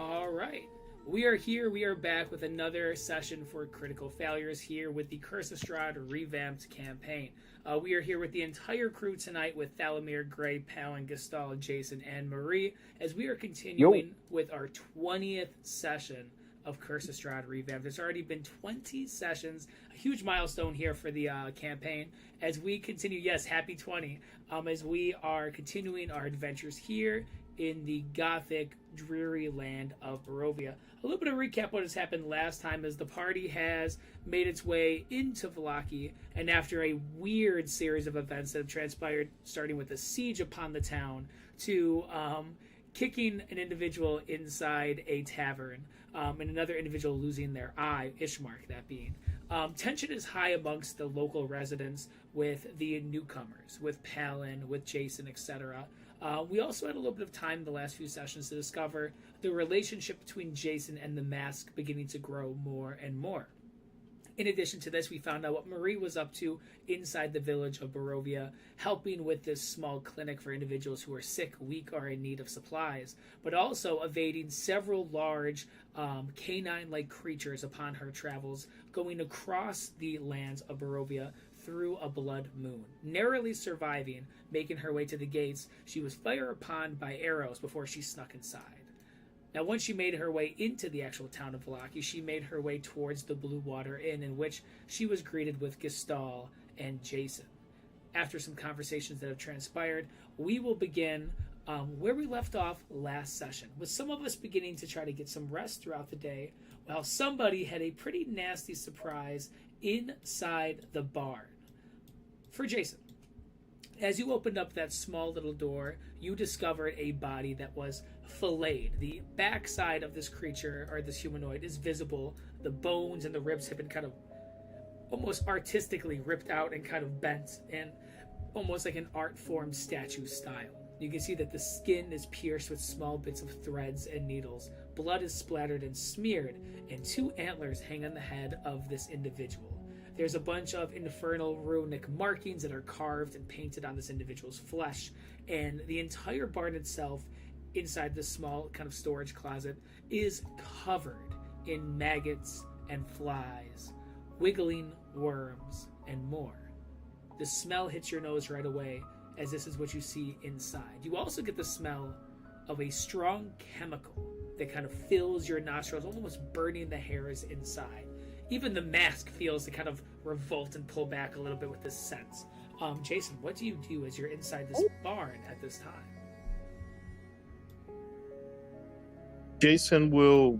All right. We are here. We are back with another session for Critical Failures here with the Curse of Strahd ReVamped campaign. We are here with the entire crew tonight with Thalamir, Gray, Palin, Gestal, Jason, and Marie as we are continuing with our 20th session of Curse of Strahd ReVamped. It's already been 20 sessions, a huge milestone here for the campaign as we continue. Yes, happy 20. As we are continuing our adventures here in the gothic, dreary land of Barovia. A little bit of recap what has happened last time is the party has made its way into Vallaki, and after a weird series of events that have transpired, starting with a siege upon the town, to kicking an individual inside a tavern, and another individual losing their eye, Ishmark that being. Tension is high amongst the local residents with the newcomers, with Palin, with Jason, etc. We also had a little bit of time in the last few sessions to discover the relationship between Jason and the mask beginning to grow more and more. In addition to this, we found out what Marie was up to inside the village of Barovia, helping with this small clinic for individuals who are sick, weak, or in need of supplies, but also evading several large canine-like creatures upon her travels, going across the lands of Barovia through a blood moon. Narrowly surviving, making her way to the gates, she was fired upon by arrows before she snuck inside. Now, once she made her way into the actual town of Vallaki, she made her way towards the Blue Water Inn, in which she was greeted with Gestal and Jason. After some conversations that have transpired, we will begin where we left off last session, with some of us beginning to try to get some rest throughout the day, while somebody had a pretty nasty surprise inside the barn. For Jason, as you opened up that small little door, you discovered a body that was filleted. The backside of this creature, or this humanoid, is visible. The bones and the ribs have been kind of almost artistically ripped out and kind of bent in almost like an art form statue style. You can see that the skin is pierced with small bits of threads and needles. Blood is splattered and smeared, and 2 antlers hang on the head of this individual. There's a bunch of infernal runic markings that are carved and painted on this individual's flesh, and the entire barn itself, inside this small kind of storage closet, is covered in maggots and flies, wiggling worms, and more. The smell hits your nose right away, as this is what you see inside. You also get the smell of a strong chemical that kind of fills your nostrils, almost burning the hairs inside. Even the mask feels to kind of revolt and pull back a little bit with this sense. Jason, what do you do as you're inside this barn at this time? Jason will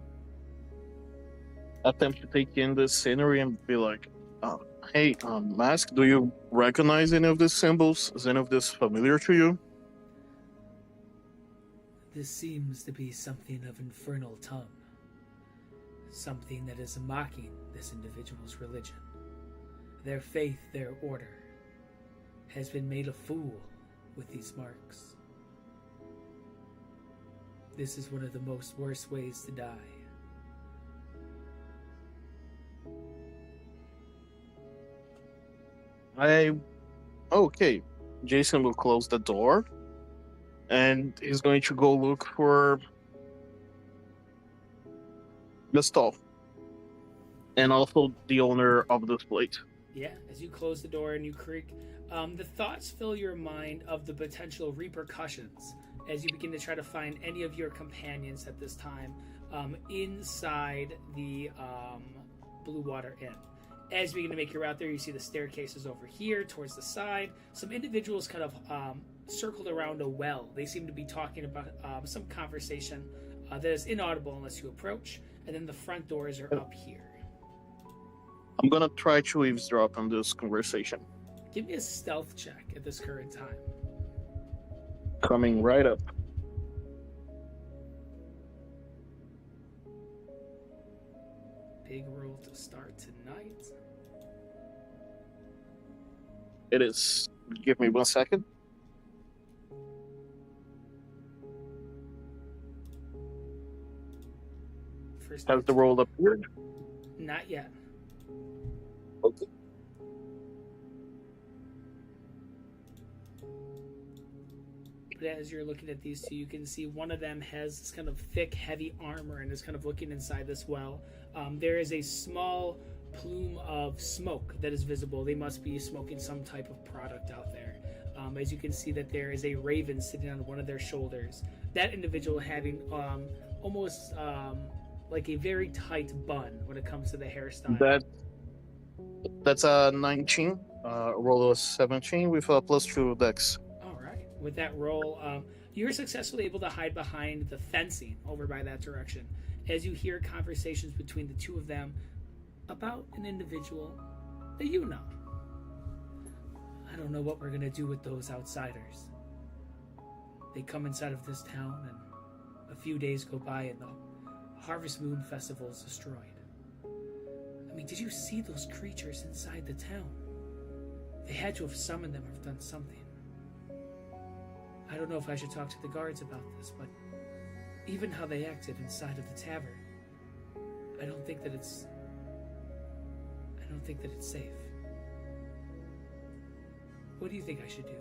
attempt to take in the scenery and be like, hey, Mask, do you recognize any of these symbols? Is any of this familiar to you? This seems to be something of infernal tongue. Something that is mocking this individual's religion. Their faith, their order, has been made a fool with these marks. This is one of the most worst ways to die. Okay. Jason will close the door, and he's going to go look for the stall, and also the owner of this plate. Yeah, as you close the door and you creak, the thoughts fill your mind of the potential repercussions as you begin to try to find any of your companions at this time inside the Blue Water Inn. As you begin to make your way out there, you see the staircases over here towards the side. Some individuals kind of circled around a well. They seem to be talking about some conversation that is inaudible unless you approach. And then the front doors are up here. I'm gonna try to eavesdrop on this conversation. Give me a stealth check at this current time. Coming right up. Big roll to start tonight. It is. Give me 1 second. Has the roll appeared? Not yet. Okay. but as you're looking at these two, you can see one of them has this kind of thick, heavy armor and is kind of looking inside this well. There is a small plume of smoke that is visible. They must be smoking some type of product out there. As you can see that there is a raven sitting on one of their shoulders. That individual having almost like a very tight bun when it comes to the hairstyle. That's a 19. Roll a 17 with a +2 dex. All right. With that roll, you're successfully able to hide behind the fencing over by that direction as you hear conversations between the two of them about an individual that you know. I don't know what we're going to do with those outsiders. They come inside of this town, and a few days go by, and the Harvest Moon Festival is destroyed. I mean, did you see those creatures inside the town? They had to have summoned them or done something. I don't know if I should talk to the guards about this, but even how they acted inside of the tavern, I don't think that it's safe. What do you think I should do?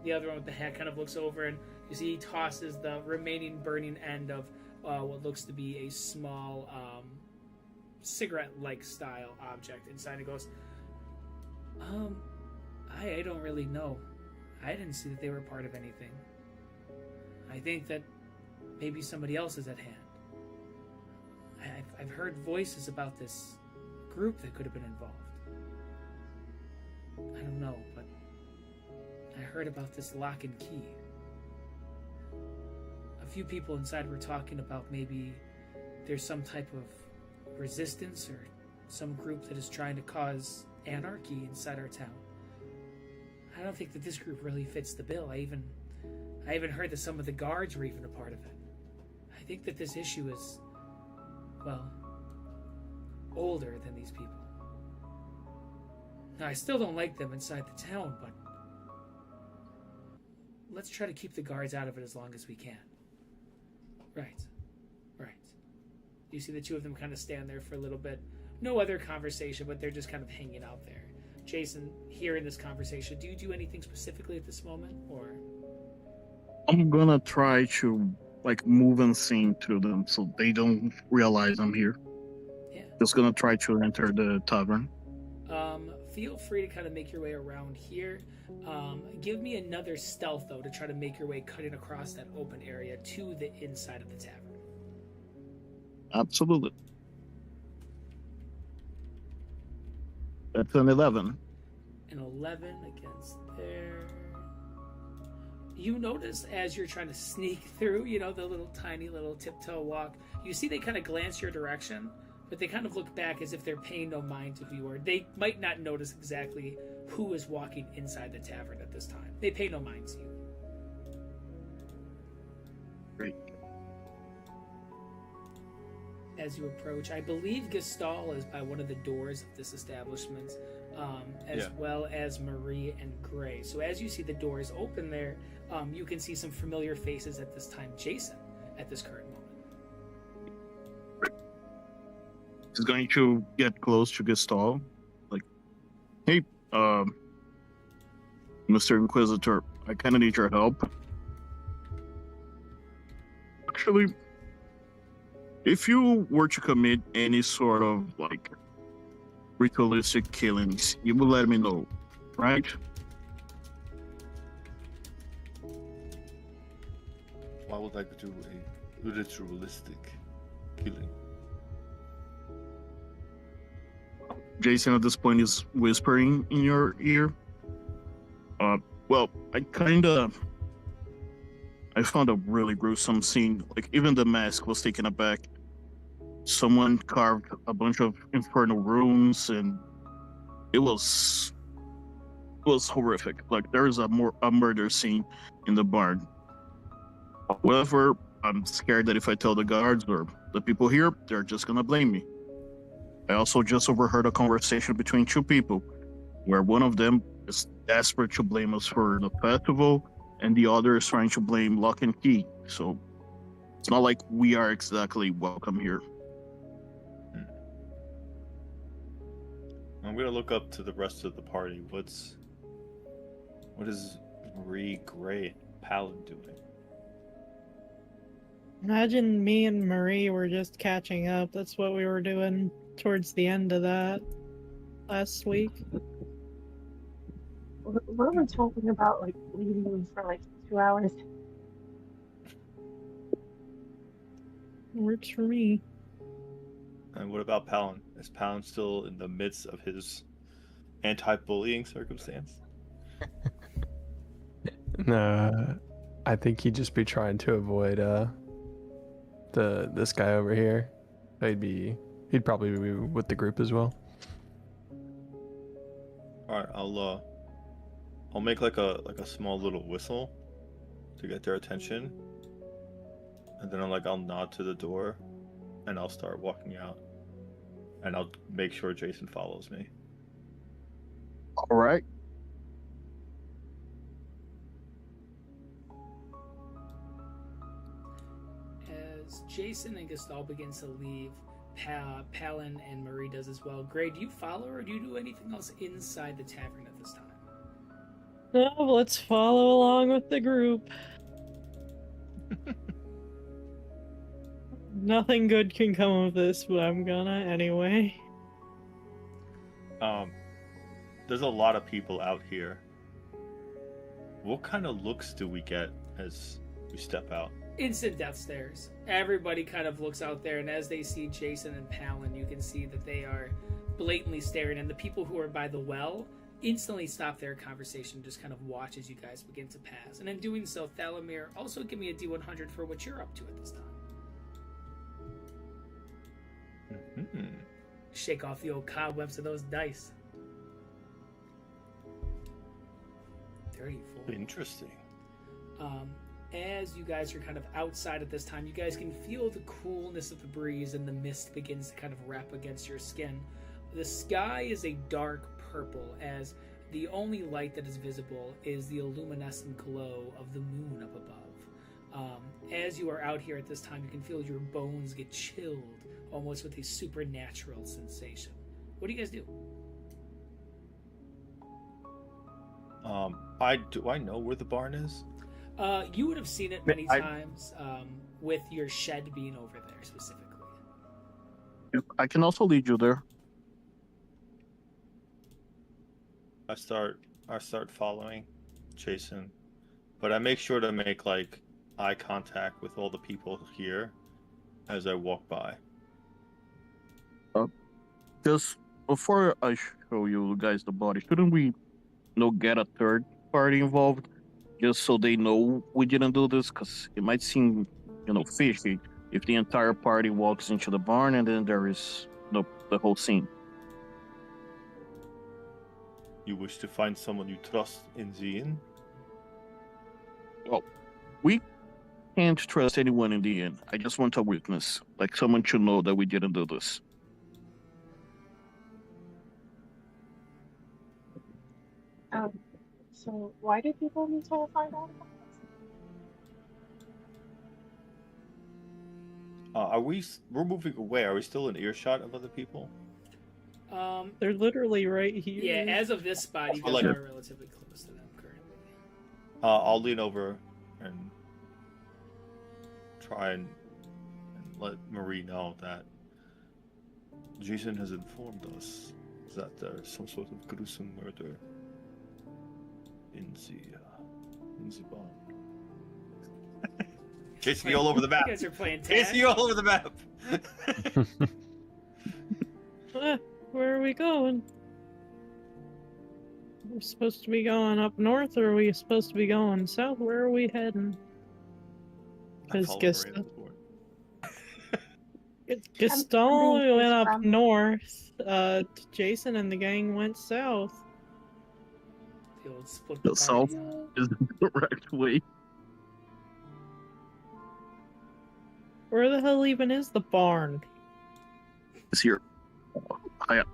The other one with the hat kind of looks over, and you see he tosses the remaining burning end of what looks to be a small cigarette-like style object inside, and goes, I don't really know. I didn't see that they were part of anything. I think that maybe somebody else is at hand. I've heard voices about this group that could have been involved. I don't know, but I heard about this lock and key. A few people inside were talking about maybe there's some type of resistance or some group that is trying to cause anarchy inside our town. I don't think that this group really fits the bill. I even heard that some of the guards were even a part of it. I think that this issue is, well, older than these people. Now, I still don't like them inside the town, but let's try to keep the guards out of it as long as we can. Right. You see the two of them kind of stand there for a little bit. No other conversation, but they're just kind of hanging out there. Jason, here in this conversation, do you do anything specifically at this moment, or? I'm gonna try to move and sing to them so they don't realize I'm here. Yeah. Just gonna try to enter the tavern. Feel free to kind of make your way around here. Give me another stealth, though, to try to make your way cutting across that open area to the inside of the tavern. Absolutely. That's an 11. An 11 against there. You notice as you're trying to sneak through, the little tiny little tiptoe walk, you see they kind of glance your direction, but they kind of look back as if they're paying no mind to who you are. They might not notice exactly who is walking inside the tavern at this time. They pay no mind to you. Great. As you approach, I believe Gestalt is by one of the doors of this establishment, as well as Marie and Gray. So as you see the doors open there, you can see some familiar faces at this time. Jason, at this current moment. He's going to get close to Gestalt. Hey, Mr. Inquisitor, I kind of need your help. Actually, if you were to commit any sort of ritualistic killings, you will let me know, right? I would like to do a ritualistic killing. Jason at this point is whispering in your ear. Well, I found a really gruesome scene. Even the mask was taken aback. Someone carved a bunch of infernal runes, and it was horrific. There is a murder scene in the barn. However, I'm scared that if I tell the guards or the people here, they're just gonna blame me. I also just overheard a conversation between two people, where one of them is desperate to blame us for the festival, and the other is trying to blame Lock and Key. So it's not like we are exactly welcome here. I'm gonna look up to the rest of the party. What is Marie Gray Palin doing? Imagine me and Marie were just catching up. That's what we were doing towards the end of that last week. What were we talking about, like, leaving for, like, 2 hours? Works for me. And what about Palin? Is Palin still in the midst of his anti-bullying circumstance? No, I think he'd just be trying to avoid this guy over here. He'd probably be with the group as well. All right, I'll make like a small little whistle to get their attention, and then I'll nod to the door, and I'll start walking out, and I'll make sure Jason follows me. All right. As Jason and Gastal begins to leave, Palin and Marie does as well. Gray, do you follow or do you do anything else inside the tavern at this time? No, let's follow along with the group. Nothing good can come of this, but I'm gonna anyway. There's a lot of people out here. What kind of looks do we get as we step out? Instant death stares. Everybody kind of looks out there, and as they see Jason and Palin, you can see that they are blatantly staring, and the people who are by the well instantly stop their conversation, just kind of watch as you guys begin to pass. And in doing so, Thalamir, also give me a D100 for what you're up to at this time. Mm-hmm. Shake off the old cobwebs of those dice. 34. Interesting. As you guys are kind of outside at this time, you guys can feel the coolness of the breeze and the mist begins to kind of wrap against your skin. The sky is a dark purple as the only light that is visible is the luminescent glow of the moon up above. As you are out here at this time, you can feel your bones get chilled almost with a supernatural sensation. What do you guys do? Do I know where the barn is? You would have seen it many times with your shed being over there specifically. I can also lead you there. I start following Jason, but I make sure to make eye contact with all the people here as I walk by. Just before I show you guys the body, shouldn't we, get a third party involved, just so they know we didn't do this? Because it might seem, fishy if the entire party walks into the barn and then there is the whole scene. You wish to find someone you trust in the inn? Well, we can't trust anyone in the inn. I just want a witness, like someone should know that we didn't do this. So why do people need to find out about this? We're moving away. Are we still in earshot of other people? They're literally right here. Yeah, as of this spot, you guys are relatively close to them currently. I'll lean over and try and let Marie know that Jason has informed us that there's some sort of gruesome murder in the barn. Jason, you all over the map. You guys are playing tag. Jason, you all over the map. Where are we going? We're supposed to be going up north, or are we supposed to be going south? Where are we heading? Because Gaston went up north. Jason and the gang went south. The old split The south is the correct way. Where the hell even is the barn? It's here. Like,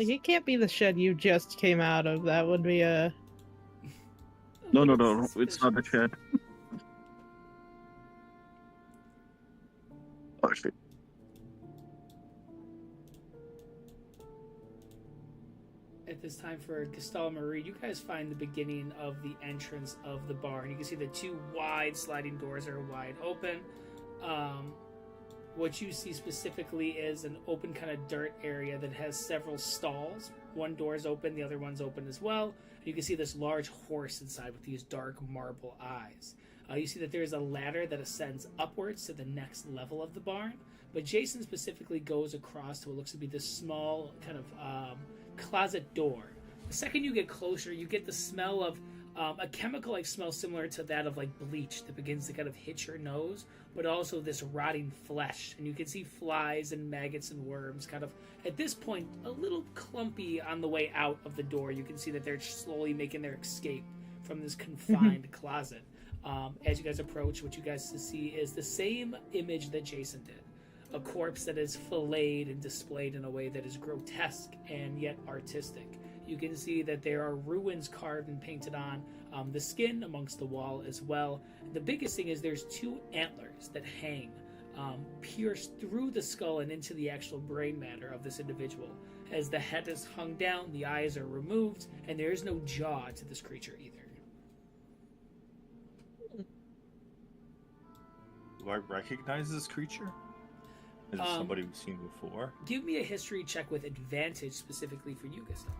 it can't be the shed you just came out of. That would be a... No, it's not the shed. Oh, shit. At at this time for Gustavo Marie, you guys find the beginning of the entrance of the barn. You can see the two wide sliding doors are wide open. What you see specifically is an open kind of dirt area that has several stalls. One door is open, the other one's open as well. You can see this large horse inside with these dark marble eyes. You see that there is a ladder that ascends upwards to the next level of the barn, but Jason specifically goes across to what looks to be this small kind of closet door. The second you get closer, you get the smell of a chemical-like smell similar to that of like bleach that begins to kind of hit your nose, but also this rotting flesh. And you can see flies and maggots and worms kind of, at this point, a little clumpy on the way out of the door. You can see that they're slowly making their escape from this confined closet. As you guys approach, what you guys see is the same image that Jason did. A corpse that is filleted and displayed in a way that is grotesque and yet artistic. You can see that there are ruins carved and painted on the skin amongst the wall as well. The biggest thing is there's two antlers that hang, pierced through the skull and into the actual brain matter of this individual. As the head is hung down, the eyes are removed, and there is no jaw to this creature either. Do I recognize this creature? Is it somebody we've seen before? Give me a history check with advantage specifically for you, Gustav.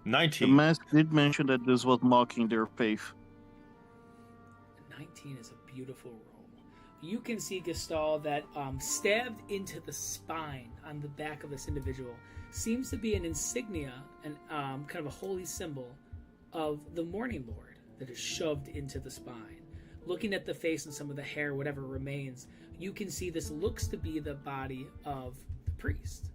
19. The mask did mention that this was mocking their faith. 19 is a beautiful roll. You can see, Gestalt, that stabbed into the spine on the back of this individual seems to be an insignia and kind of a holy symbol of the Morning Lord that is shoved into the spine. Looking at the face and some of the hair, whatever remains, you can see this looks to be the body of the priest.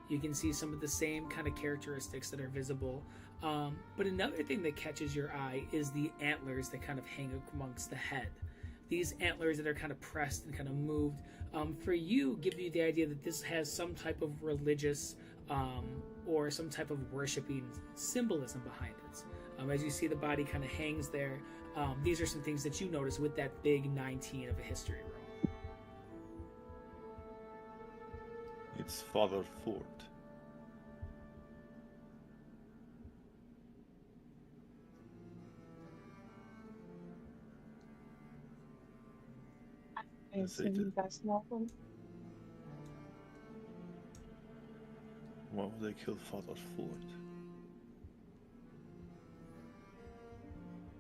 You can see some of the same kind of characteristics that are visible. But another thing that catches your eye is the antlers that kind of hang amongst the head. These antlers that are kind of pressed and kind of moved, for you, give you the idea that this has some type of religious or some type of worshiping symbolism behind it. As you see the body kind of hangs there, these are some things that you notice with that big 19 of a history roll. It's Father Ford. I assume you guys know him. Why would they kill Father Ford?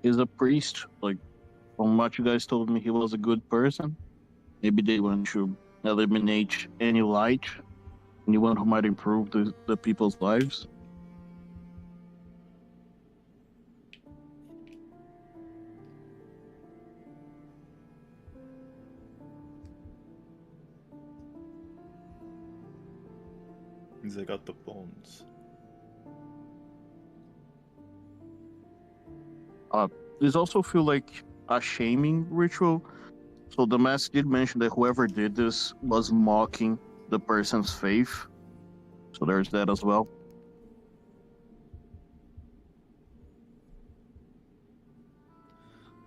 He's a priest. Like, from what you guys told me, he was a good person. Maybe they want to eliminate any light, anyone who might improve the people's lives. They got the bones. This also feel like a shaming ritual. So the mask did mention that whoever did this was mocking the person's faith. So there's that as well.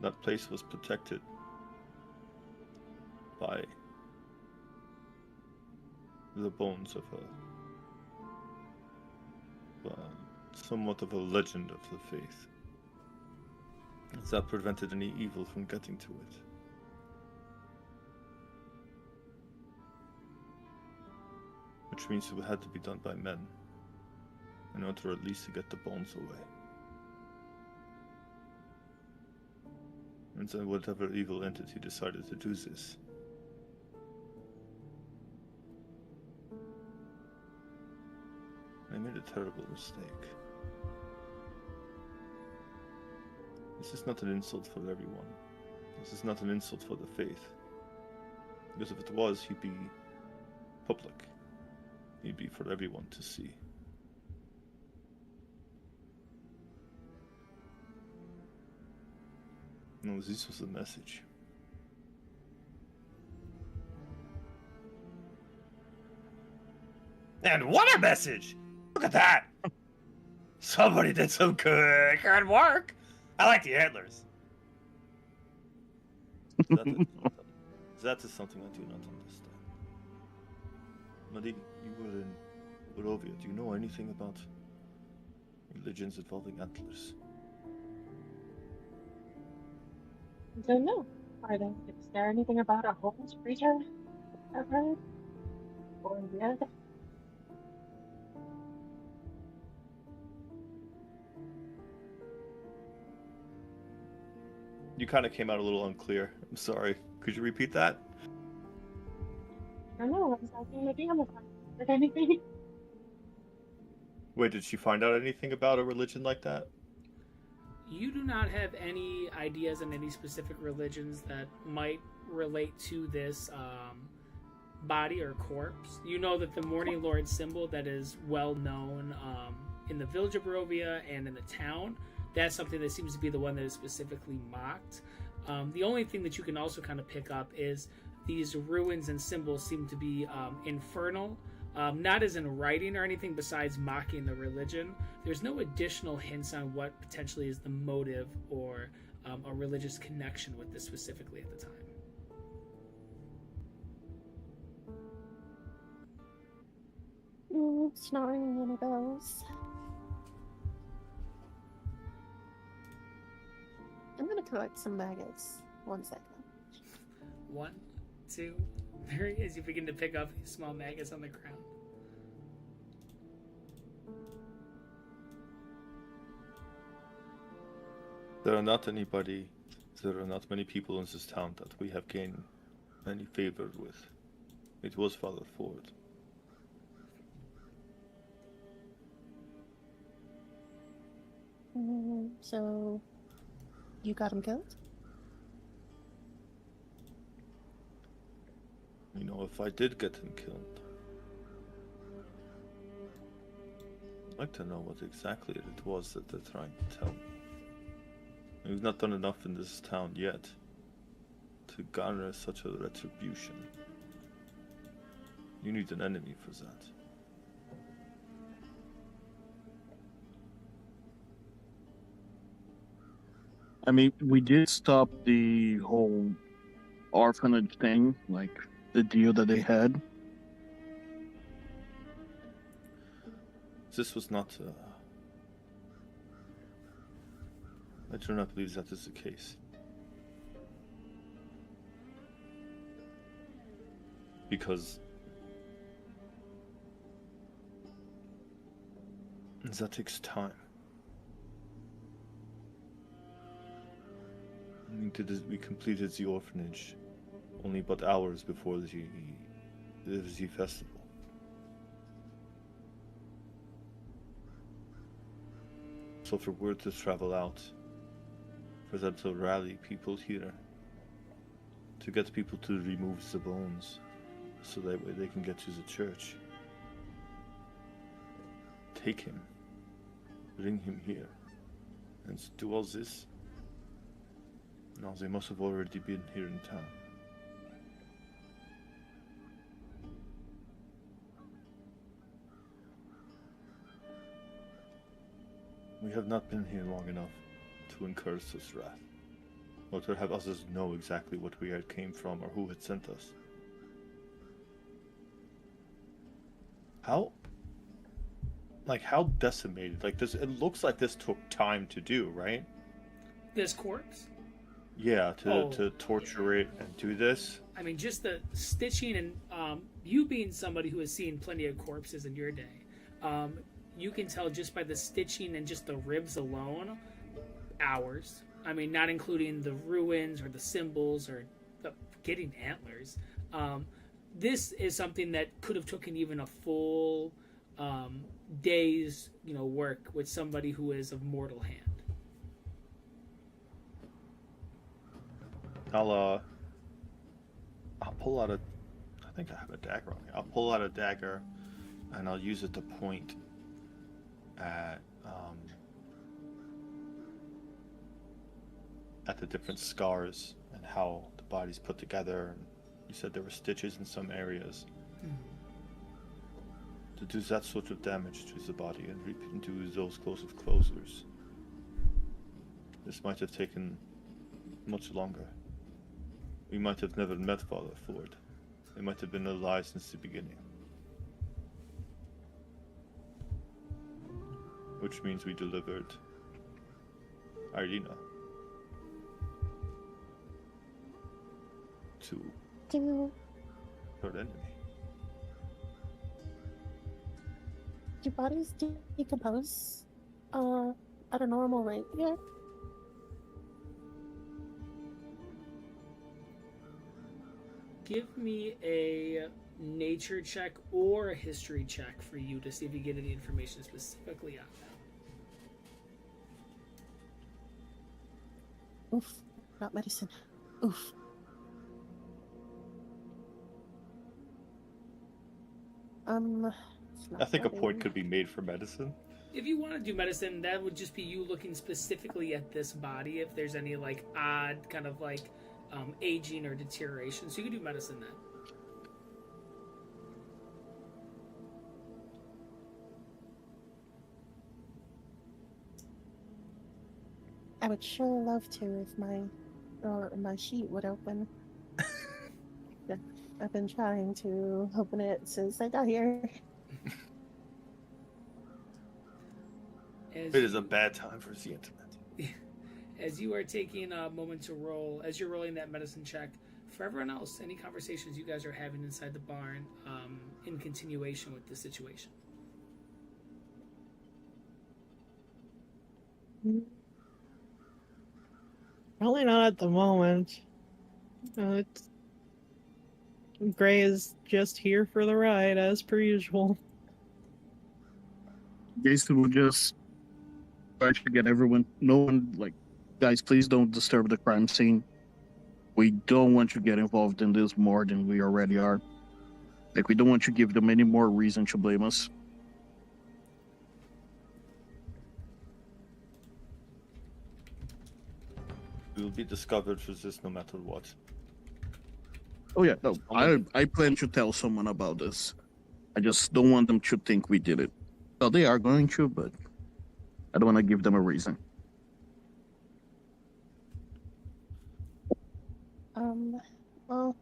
That place was protected by the bones of somewhat of a legend of the faith. That prevented any evil from getting to it. Which means it had to be done by men, in order at least to get the bones away. And then whatever evil entity decided to do this, they made a terrible mistake. This is not an insult for everyone. This is not an insult for the faith. Because if it was, he'd be public. He'd be for everyone to see. No, this was the message. And what a message! Look at that! Somebody did some good work! I like the antlers. That is something I do not understand. Marie, you were in Barovia. Do you know anything about religions involving antlers? I don't know. Is there anything about a homeless preacher I've heard? Or read? You kind of came out a little unclear. I'm sorry. Could you repeat that? I don't know. I was asking the DM if I heard anything. Wait, did she find out anything about a religion like that? You do not have any ideas on any specific religions that might relate to this body or corpse. You know that the Morning Lord symbol that is well known in the village of Barovia and in the town, that's something that seems to be the one that is specifically mocked. The only thing that you can also kind of pick up is these ruins and symbols seem to be infernal. Not as in writing or anything besides mocking the religion. There's no additional hints on what potentially is the motive or a religious connection with this specifically at the time. Snoring one of those. I'm gonna collect some maggots. 1 second. 1, 2, 3, as you begin to pick up these small maggots on the ground. There are not many people in this town that we have gained any favor with. It was Father Ford. So, you got him killed? You know, if I did get him killed, I'd like to know what exactly it was that they're trying to tell me. We've not done enough in this town yet to garner such a retribution. You need an enemy for that. I mean, we did stop the whole orphanage thing, like the deal that they had. This was not. I do not believe that is the case. Because that takes time. We completed the orphanage only but hours before the festival. So for word to travel out, for them to rally people here, to get people to remove the bones, so that way they can get to the church. Take him, bring him here, and do all this. Now they must have already been here in town. We have not been here long enough to incur such wrath, or to have others know exactly what we had came from or who had sent us. How decimated? Like this, it looks like this took time to do, right? This corpse? Yeah, to torture it and do this. I mean, just the stitching and you being somebody who has seen plenty of corpses in your day, you can tell just by the stitching and just the ribs alone, hours. I mean, not including the ruins or the symbols or getting antlers. This is something that could have taken even a full day's work with somebody who is of mortal hand. I'll pull out I think I have a dagger on me. I'll pull out a dagger and I'll use it to point at the different scars and how the body's put together. You said there were stitches in some areas. To do that sort of damage to the body and rip into those closures. This might have taken much longer. We might have never met Father Ford. They might have been alive since the beginning. which means we delivered Irina to Do her enemy. bodies decompose at a normal rate here? Give me a nature check or a history check for you to see if you get any information specifically on that. Oof, not medicine. Oof. It's not I think a point adding. could be made for medicine. If you want to do medicine, that would just be you looking specifically at this body, if there's any like odd kind of like aging or deterioration. So you can do medicine then. I would sure love to if my sheet would open. Yeah, I've been trying to open it since I got here. As It is you- a bad time for the internet. As you are taking a moment to roll, as you're rolling that medicine check, for everyone else, any conversations you guys are having inside the barn in continuation with the situation? Probably not at the moment. It's Gray is just here for the ride, as per usual. Jason will just try to get everyone. No one, like, guys, please don't disturb the crime scene. We don't want you to get involved in this more than we already are. Like, we don't want you to give them any more reason to blame us. We will be discovered for this no matter what. Oh yeah, no, I plan to tell someone about this. I just don't want them to think we did it. Well, they are going to, but I don't want to give them a reason. Well,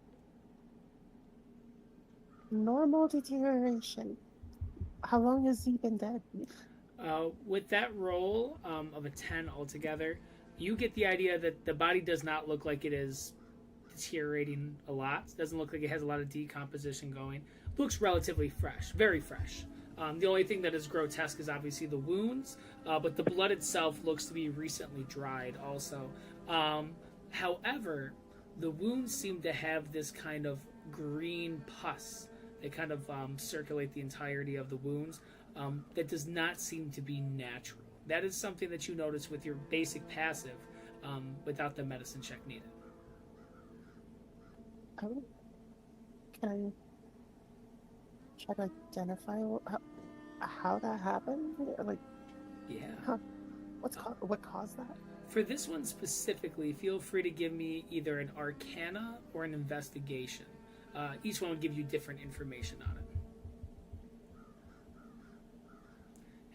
normal deterioration. How long has he been dead? With that roll of a 10 altogether, you get the idea that the body does not look like it is deteriorating a lot. It doesn't look like it has a lot of decomposition going. Looks relatively fresh, very fresh. The only thing that is grotesque is obviously the wounds, but the blood itself looks to be recently dried also. However, the wounds seem to have this kind of green pus. They kind of circulate the entirety of the wounds. That does not seem to be natural. That is something that you notice with your basic passive without the medicine check needed. Oh, can I try to identify how that happened? Like, Yeah. what caused that? For this one specifically, feel free to give me either an arcana or an investigation. Each one will give you different information on it.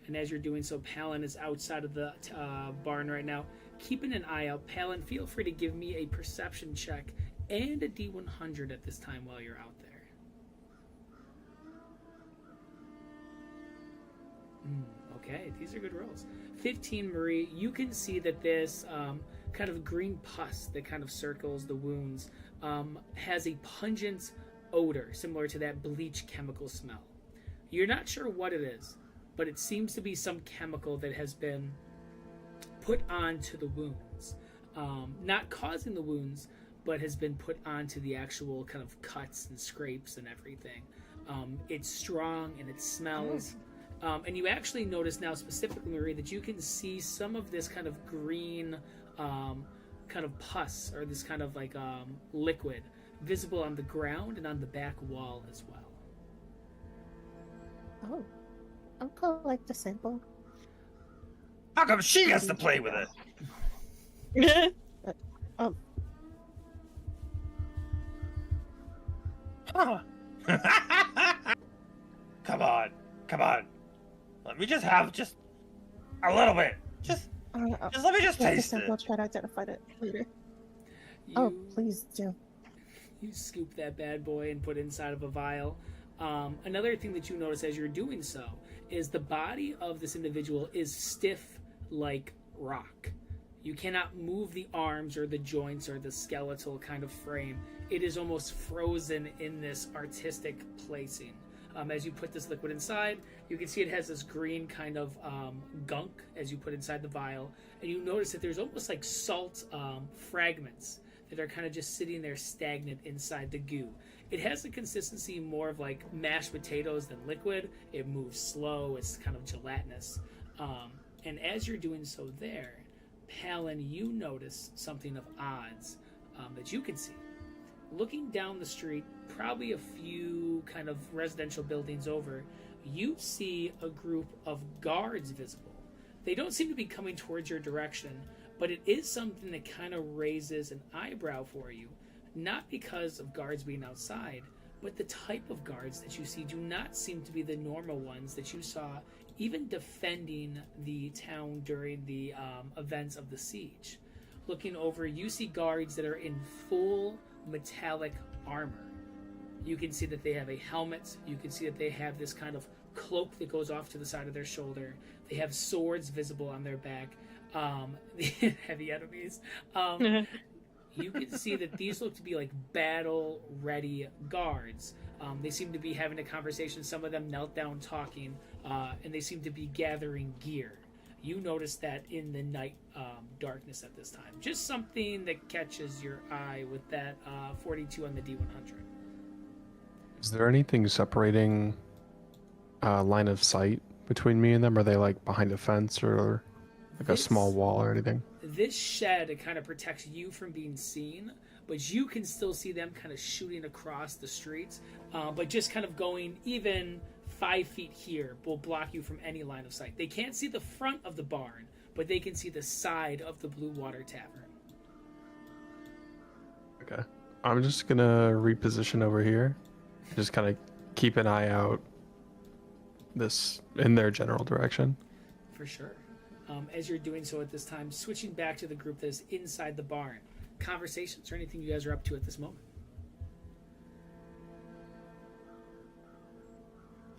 And as you're doing so, Palin is outside of the barn right now, keeping an eye out. Palin, feel free to give me a perception check and a D100 at this time while you're out there. Okay, these are good rolls. 15, Marie, you can see that this kind of green pus that kind of circles the wounds has a pungent odor similar to that bleach chemical smell. You're not sure what it is, but it seems to be some chemical that has been put onto the wounds. Not causing the wounds, but has been put onto the actual kind of cuts and scrapes and everything. It's strong and it smells. And you actually notice now specifically, Marie, that you can see some of this kind of green kind of pus or this kind of like liquid visible on the ground and on the back wall as well. Oh, I'll collect a sample. How come she gets to play with it? Huh. Come on. Let me just have just a little bit. Just let me just Take the taste sample. it. Try to identify it later. You, Oh, please do. You scoop that bad boy and put it inside of a vial. Another thing that you notice as you're doing so is the body of this individual is stiff like rock. You cannot move the arms or the joints or the skeletal kind of frame. It is almost frozen in this artistic placing. As you put this liquid inside, you can see it has this green kind of gunk as you put inside the vial, and you notice that there's almost like salt fragments that are kind of just sitting there stagnant inside the goo. It has the consistency more of like mashed potatoes than liquid. It moves slow. It's kind of gelatinous. And as you're doing so there, Palin, you notice something of odds that you can see. Looking down the street, probably a few kind of residential buildings over, you see a group of guards visible. They don't seem to be coming towards your direction, but it is something that kind of raises an eyebrow for you. Not because of guards being outside, but the type of guards that you see do not seem to be the normal ones that you saw even defending the town during the events of the siege. Looking over, you see guards that are in full metallic armor. You can see that they have a helmet. You can see that they have this kind of cloak that goes off to the side of their shoulder. They have swords visible on their back. Heavy enemies. You can see that these look to be like battle-ready guards. They seem to be having a conversation. Some of them knelt down talking, and they seem to be gathering gear. You notice that in the night darkness at this time. Just something that catches your eye with that 42 on the D100. Is there anything separating line of sight between me and them? Are they like behind a fence or like a small wall or anything? This shed, it kind of protects you from being seen, but you can still see them kind of shooting across the streets, but just kind of going even 5 feet here will block you from any line of sight. They can't see the front of the barn, but they can see the side of the Blue Water Tavern. Okay. I'm just gonna reposition over here. Just kind of keep an eye out this in their general direction. For sure. As you're doing so at this time, switching back to the group that is inside the barn, conversations or anything you guys are up to at this moment?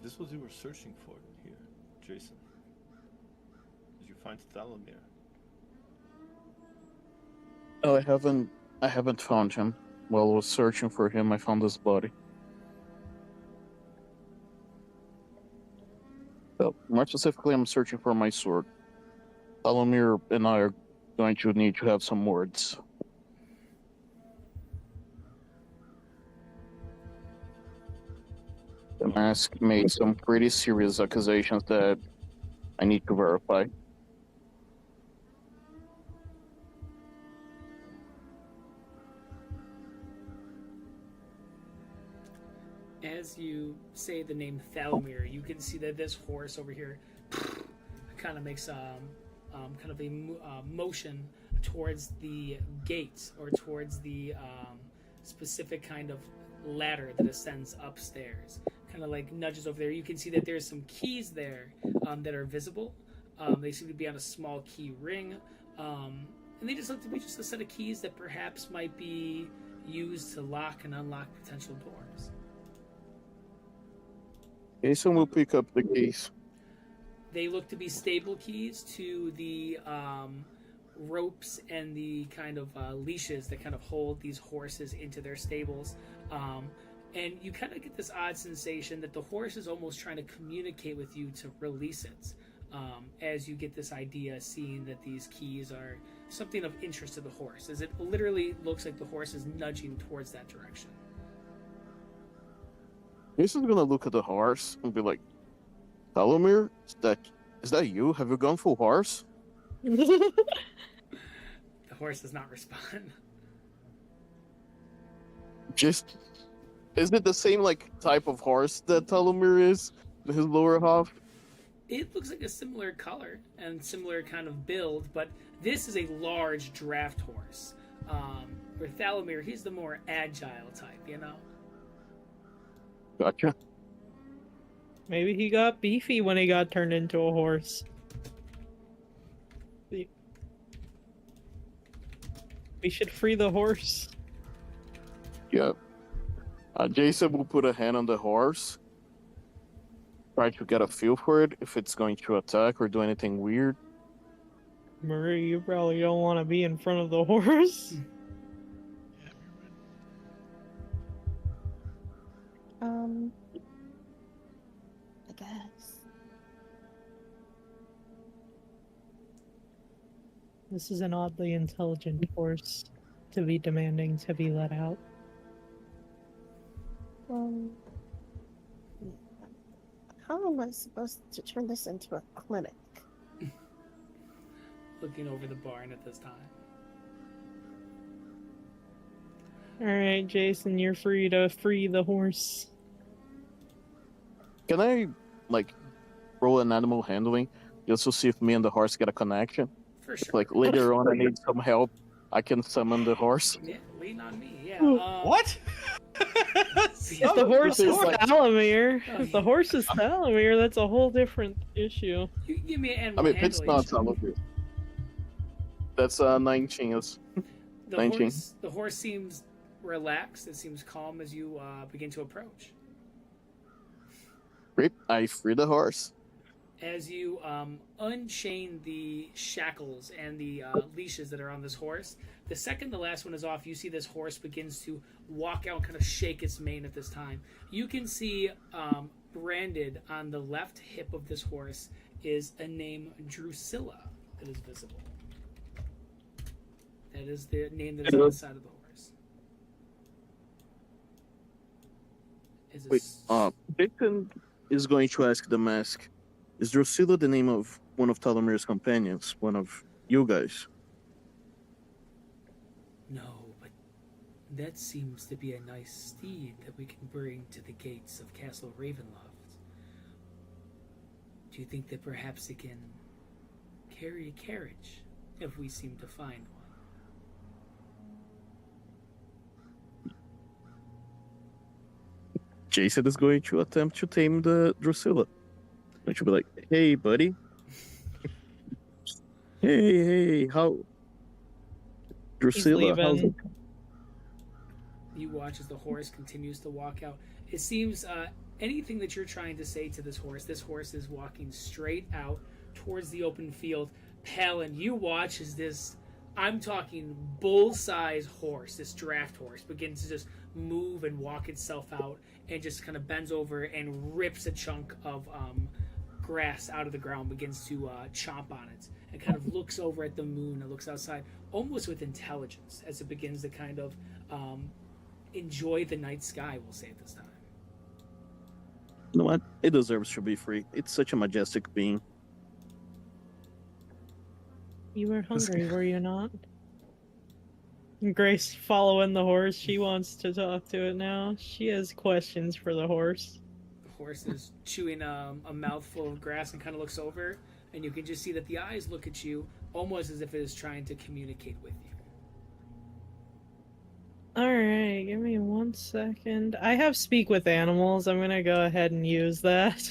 This was you were searching for here, Jason. Did you find Thalomir? Oh, I haven't found him. While I was searching for him, I found his body. So, more specifically, I'm searching for my sword. Thalomir and I are going to need to have some words. The mask made some pretty serious accusations that I need to verify. As you say the name Thalomir, you can see that this horse over here kind of makes kind of a motion towards the gate or towards the specific kind of ladder that ascends upstairs. Kind of like nudges over there. You can see that there's some keys there that are visible. They seem to be on a small key ring. And they just look to be just a set of keys that perhaps might be used to lock and unlock potential doors. Jason will pick up the keys. They look to be stable keys to the ropes and the kind of leashes that kind of hold these horses into their stables. And you kind of get this odd sensation that the horse is almost trying to communicate with you to release it. As you get this idea, seeing that these keys are something of interest to the horse, as it literally looks like the horse is nudging towards that direction. Jason's gonna look at the horse and be like, Thalomir, is that you? Have you gone full horse? The horse does not respond. Just, is it the same like type of horse that Thalomir is? His lower half? It looks like a similar color and similar kind of build, but this is a large draft horse. Where Thalomir, he's the more agile type, you know? Gotcha. Maybe he got beefy when he got turned into a horse. We should free the horse. Yeah. Jason will put a hand on the horse try to get a feel for it, if it's going to attack or do anything weird. Marie, you probably don't want to be in front of the horse. I guess. This is an oddly intelligent horse to be demanding to be let out. How am I supposed to turn this into a clinic? Looking over the barn at this time. Alright, Jason, you're free to free the horse. Can I, like, roll an animal handling just to see if me and the horse get a connection? For sure. Like, later on, I need some help. I can summon the horse. Yeah, lean on me. Yeah. What? If the horse is like- Thalamir, if the horse is Thalamir, that's a whole different issue. You can give me an I animal mean, it's handling not check. Salamander. That's 19. The horse seems relaxed. It seems calm as you begin to approach. Great. I free the horse. As you unchain the shackles and the leashes that are on this horse, the second the last one is off, you see this horse begins to walk out and kind of shake its mane at this time. You can see branded on the left hip of this horse is a name Drusilla that is visible. That is the name that is on the side of the horse. Is Wait, Jason is going to ask the mask, is Drusilla the name of one of Talamir's companions? One of you guys? No, but that seems to be a nice steed that we can bring to the gates of Castle Ravenloft. Do you think that perhaps it can carry a carriage if we seem to find one? Jason is going to attempt to tame the Drusilla. And she'll be like, hey, buddy. hey, how... Drusilla, how's it? You watch as the horse continues to walk out. It seems anything that you're trying to say to this horse is walking straight out towards the open field. Palin, you watch as this, I'm talking bull-size horse, this draft horse, begins to just move and walk itself out and just kind of bends over and rips a chunk of grass out of the ground, begins to chomp on it, and kind of looks over at the moon and looks outside, almost with intelligence, as it begins to kind of enjoy the night sky, we'll say at this time. You know what? It deserves to be free. It's such a majestic being. You were hungry, were you not? Grace following the horse. She wants to talk to it now. She has questions for the horse. The horse is chewing a mouthful of grass and kind of looks over, and you can just see that the eyes look at you almost as if it is trying to communicate with you. Alright, give me 1 second. I have speak with animals. I'm gonna go ahead and use that.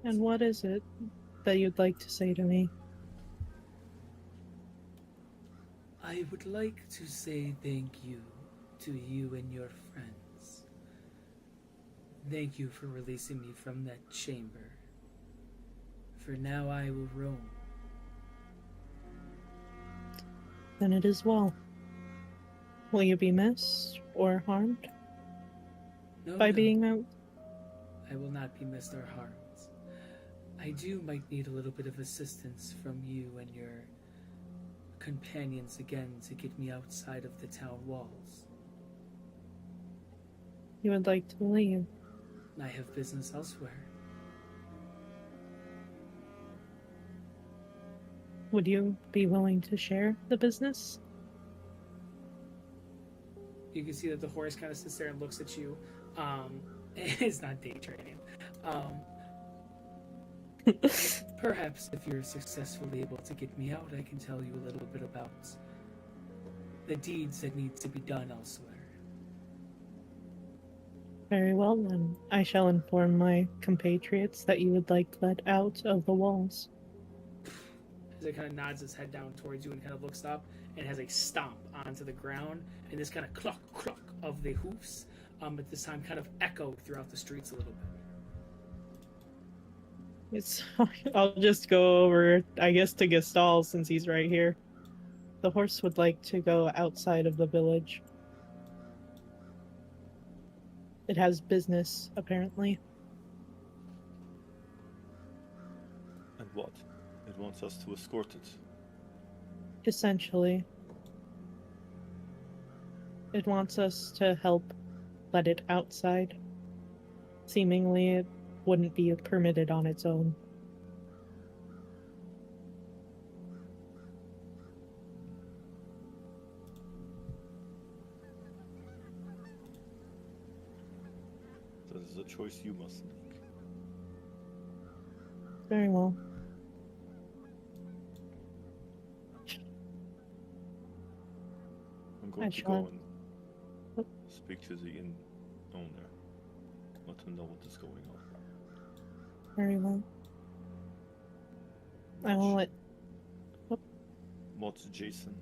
And what is it that you'd like to say to me? I would like to say thank you to you and your friends. Thank you for releasing me from that chamber. For now I will roam. Then it is well. Will you be missed or harmed by being out? I will not be missed or harmed. I might need a little bit of assistance from you and your companions again to get me outside of the town walls. You would like to leave? I have business elsewhere. Would you be willing to share the business? You can see that the horse kind of sits there and looks at you. It's not day trading. Perhaps if you're successfully able to get me out, I can tell you a little bit about the deeds that need to be done elsewhere. Very well then. I shall inform my compatriots that you would like let out of the walls. As it kind of nods its head down towards you and kind of looks up and has a stomp onto the ground, and this kind of cluck, cluck, of the hoofs at this time kind of echoed throughout the streets a little bit. It's. I'll just go over, I guess, to Gestal since he's right here. The horse would like to go outside of the village. It has business, apparently. And what? It wants us to escort it. Essentially. It wants us to help let it outside. Seemingly, it wouldn't be permitted on its own. That is a choice you must make. Very well. I'm going I to shall. go and speak to the inn owner. Let him know what is going on. Very well. I will let. What's Jason?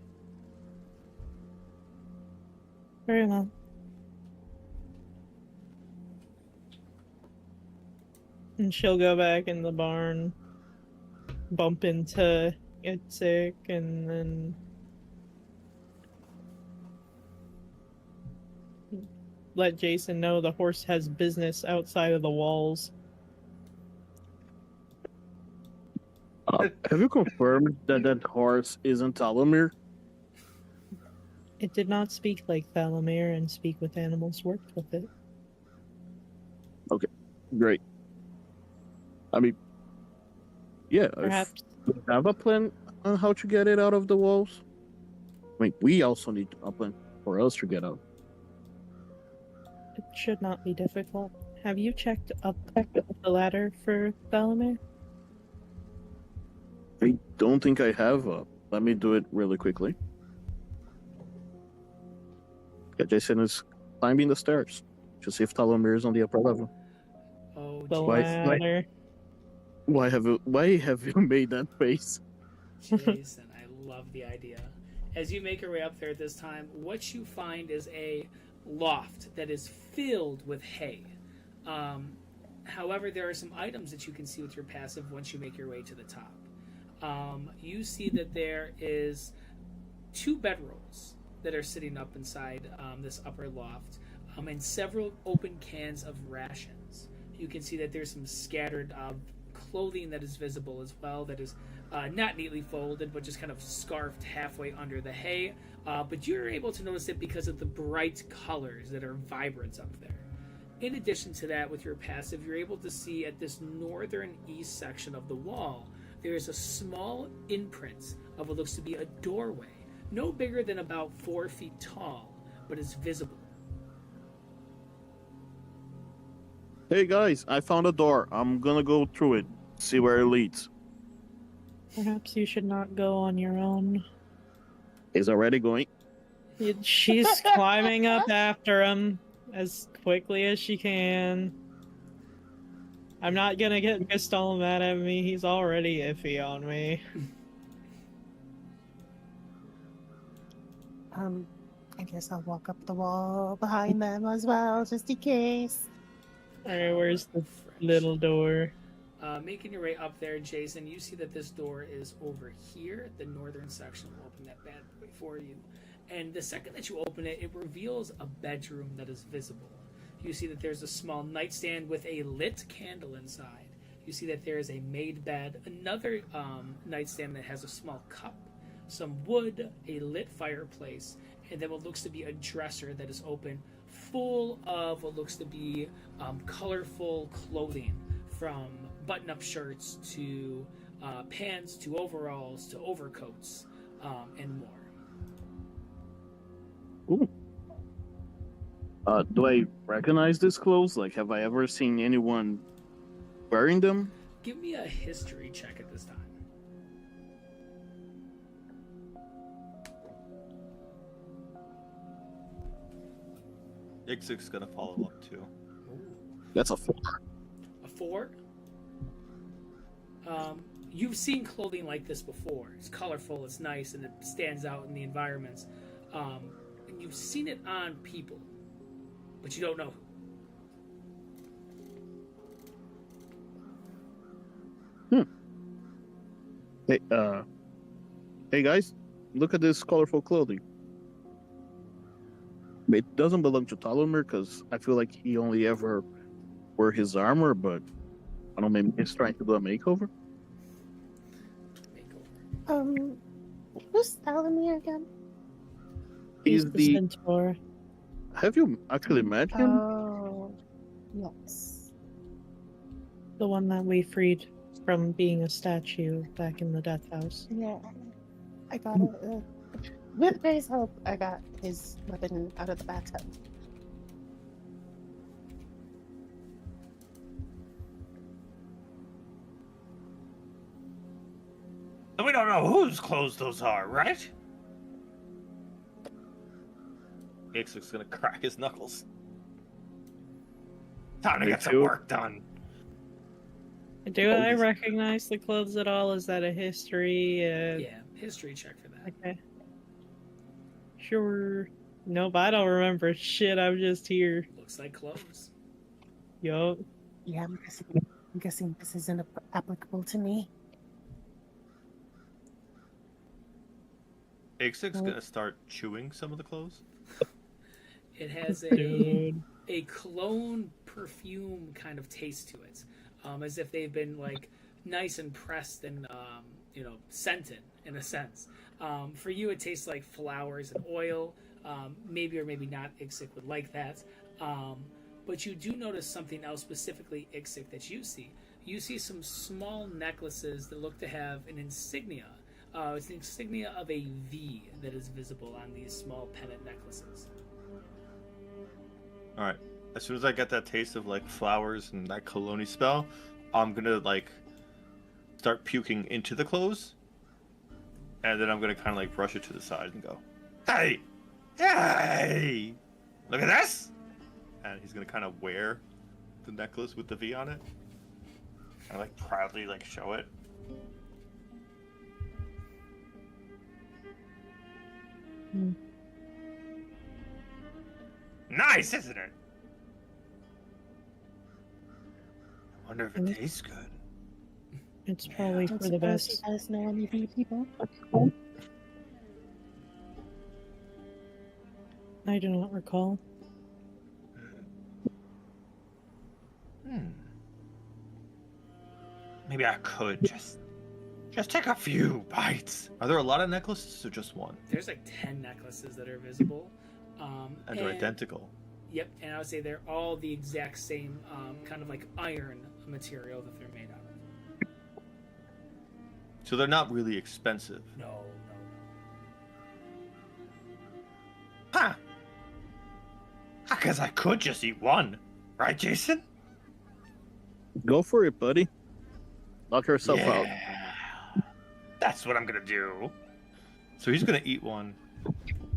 Very well. And she'll go back in the barn, bump into Itzik, and then let Jason know the horse has business outside of the walls. Have you confirmed that that horse isn't Talamir? It did not speak like Thalamir, and speak with animals worked with it. Great. I mean, yeah. Perhaps Do you have a plan on how to get it out of the walls? I mean, we also need a plan for us to get out. it should not be difficult. Have you checked up the ladder for Thalamir? I don't think I have. Let me do it really quickly. Yeah, Jason is climbing the stairs to see if Talamir is on the upper level. Oh, The Why- Jason. ladder. Why have you made that face? Jason, I love the idea. As you make your way up there at this time, what you find is a loft that is filled with hay. However, there are some items that you can see with your passive once you make your way to the top. You see that there is 2 bedrolls that are sitting up inside this upper loft, and several open cans of rations. You can see that there's some scattered clothing that is visible as well, that is not neatly folded, but just kind of scarfed halfway under the hay. But you're able to notice it because of the bright colors that are vibrant up there. In addition to that, with your passive, you're able to see at this northern east section of the wall, there is a small imprint of what looks to be a doorway, no bigger than about 4 feet tall, but is visible. Hey guys, I found a door. I'm gonna go through it, see where it leads. Perhaps you should not go on your own. He's already going. She's climbing up after him as quickly as she can. I'm not gonna get Gestal mad at me. He's already iffy on me. I guess I'll walk up the wall behind them as well, just in case. Alright, where's the Fresh. little door? Making your way up there, Jason, you see that this door is over here. The northern section will open that bad boy for you. And the second that you open it, it reveals a bedroom that is visible. You see that there's a small nightstand with a lit candle inside. You see that there is a made bed, another nightstand that has a small cup, some wood, a lit fireplace, and then what looks to be a dresser that is open, full of what looks to be colorful clothing, from button-up shirts to pants to overalls to overcoats and more. Ooh. Do I recognize these clothes? Like, have I ever seen anyone wearing them? Give me a history check at this time. Ixic's gonna follow up too. That's a 4. A 4? You've seen clothing like this before. It's colorful, it's nice, and it stands out in the environments. And you've seen it on people but you don't know. Hey, hey guys, look at this colorful clothing. It doesn't belong to Talomir because I feel like he only ever wore his armor, but I don't know, maybe he's trying to do a makeover. Makeover. Who's Thalamir again? He's He's the the. centaur. Have you actually met him? Oh, yes. The one that we freed from being a statue back in the death house. Yeah. I got it. With Ray's help, I got his weapon out of the bathtub. We don't know whose clothes those are, right? Ixic's gonna crack his knuckles. Time to Me get some too. work done. Do I Holy- recognize the clothes at all? Is that a history? Yeah, history check for that. Okay. Sure. Nope, I don't remember shit. I'm just here. Looks like clothes. Yup. Yeah, I'm guessing this isn't applicable to me. Ixic's gonna start chewing some of the clothes. It has Dude. a cologne perfume kind of taste to it, as if they've been like nice and pressed and scented in a sense. For you, it tastes like flowers and oil. Maybe or maybe not. Ixik would like that. But you do notice something else specifically, Ixik, that you see. You see some small necklaces that look to have an insignia. It's the insignia of a V that is visible on these small pendant necklaces. All right. As soon as I get that taste of like flowers and that cologne spell, I'm gonna like start puking into the clothes, and then I'm gonna kind of like brush it to the side and go, Hey! Hey! Look at this! and he's gonna kind of wear the necklace with the V on it, and like proudly like show it. Nice, isn't it? I wonder if it Mhm. tastes good. It's probably Don't for the suppose best. you guys know any of you people. I do not recall. Maybe I could just take a few bites. Are there a lot of necklaces or just one? There's like 10 necklaces that are visible. And they're identical. Yep, and I would say they're all the exact same kind of like iron material that they're made out of. So they're not really expensive. No. Huh. I guess I could just eat one. Right, Jason? Go for it, buddy. Knock yourself out. That's what I'm gonna do. So he's gonna eat one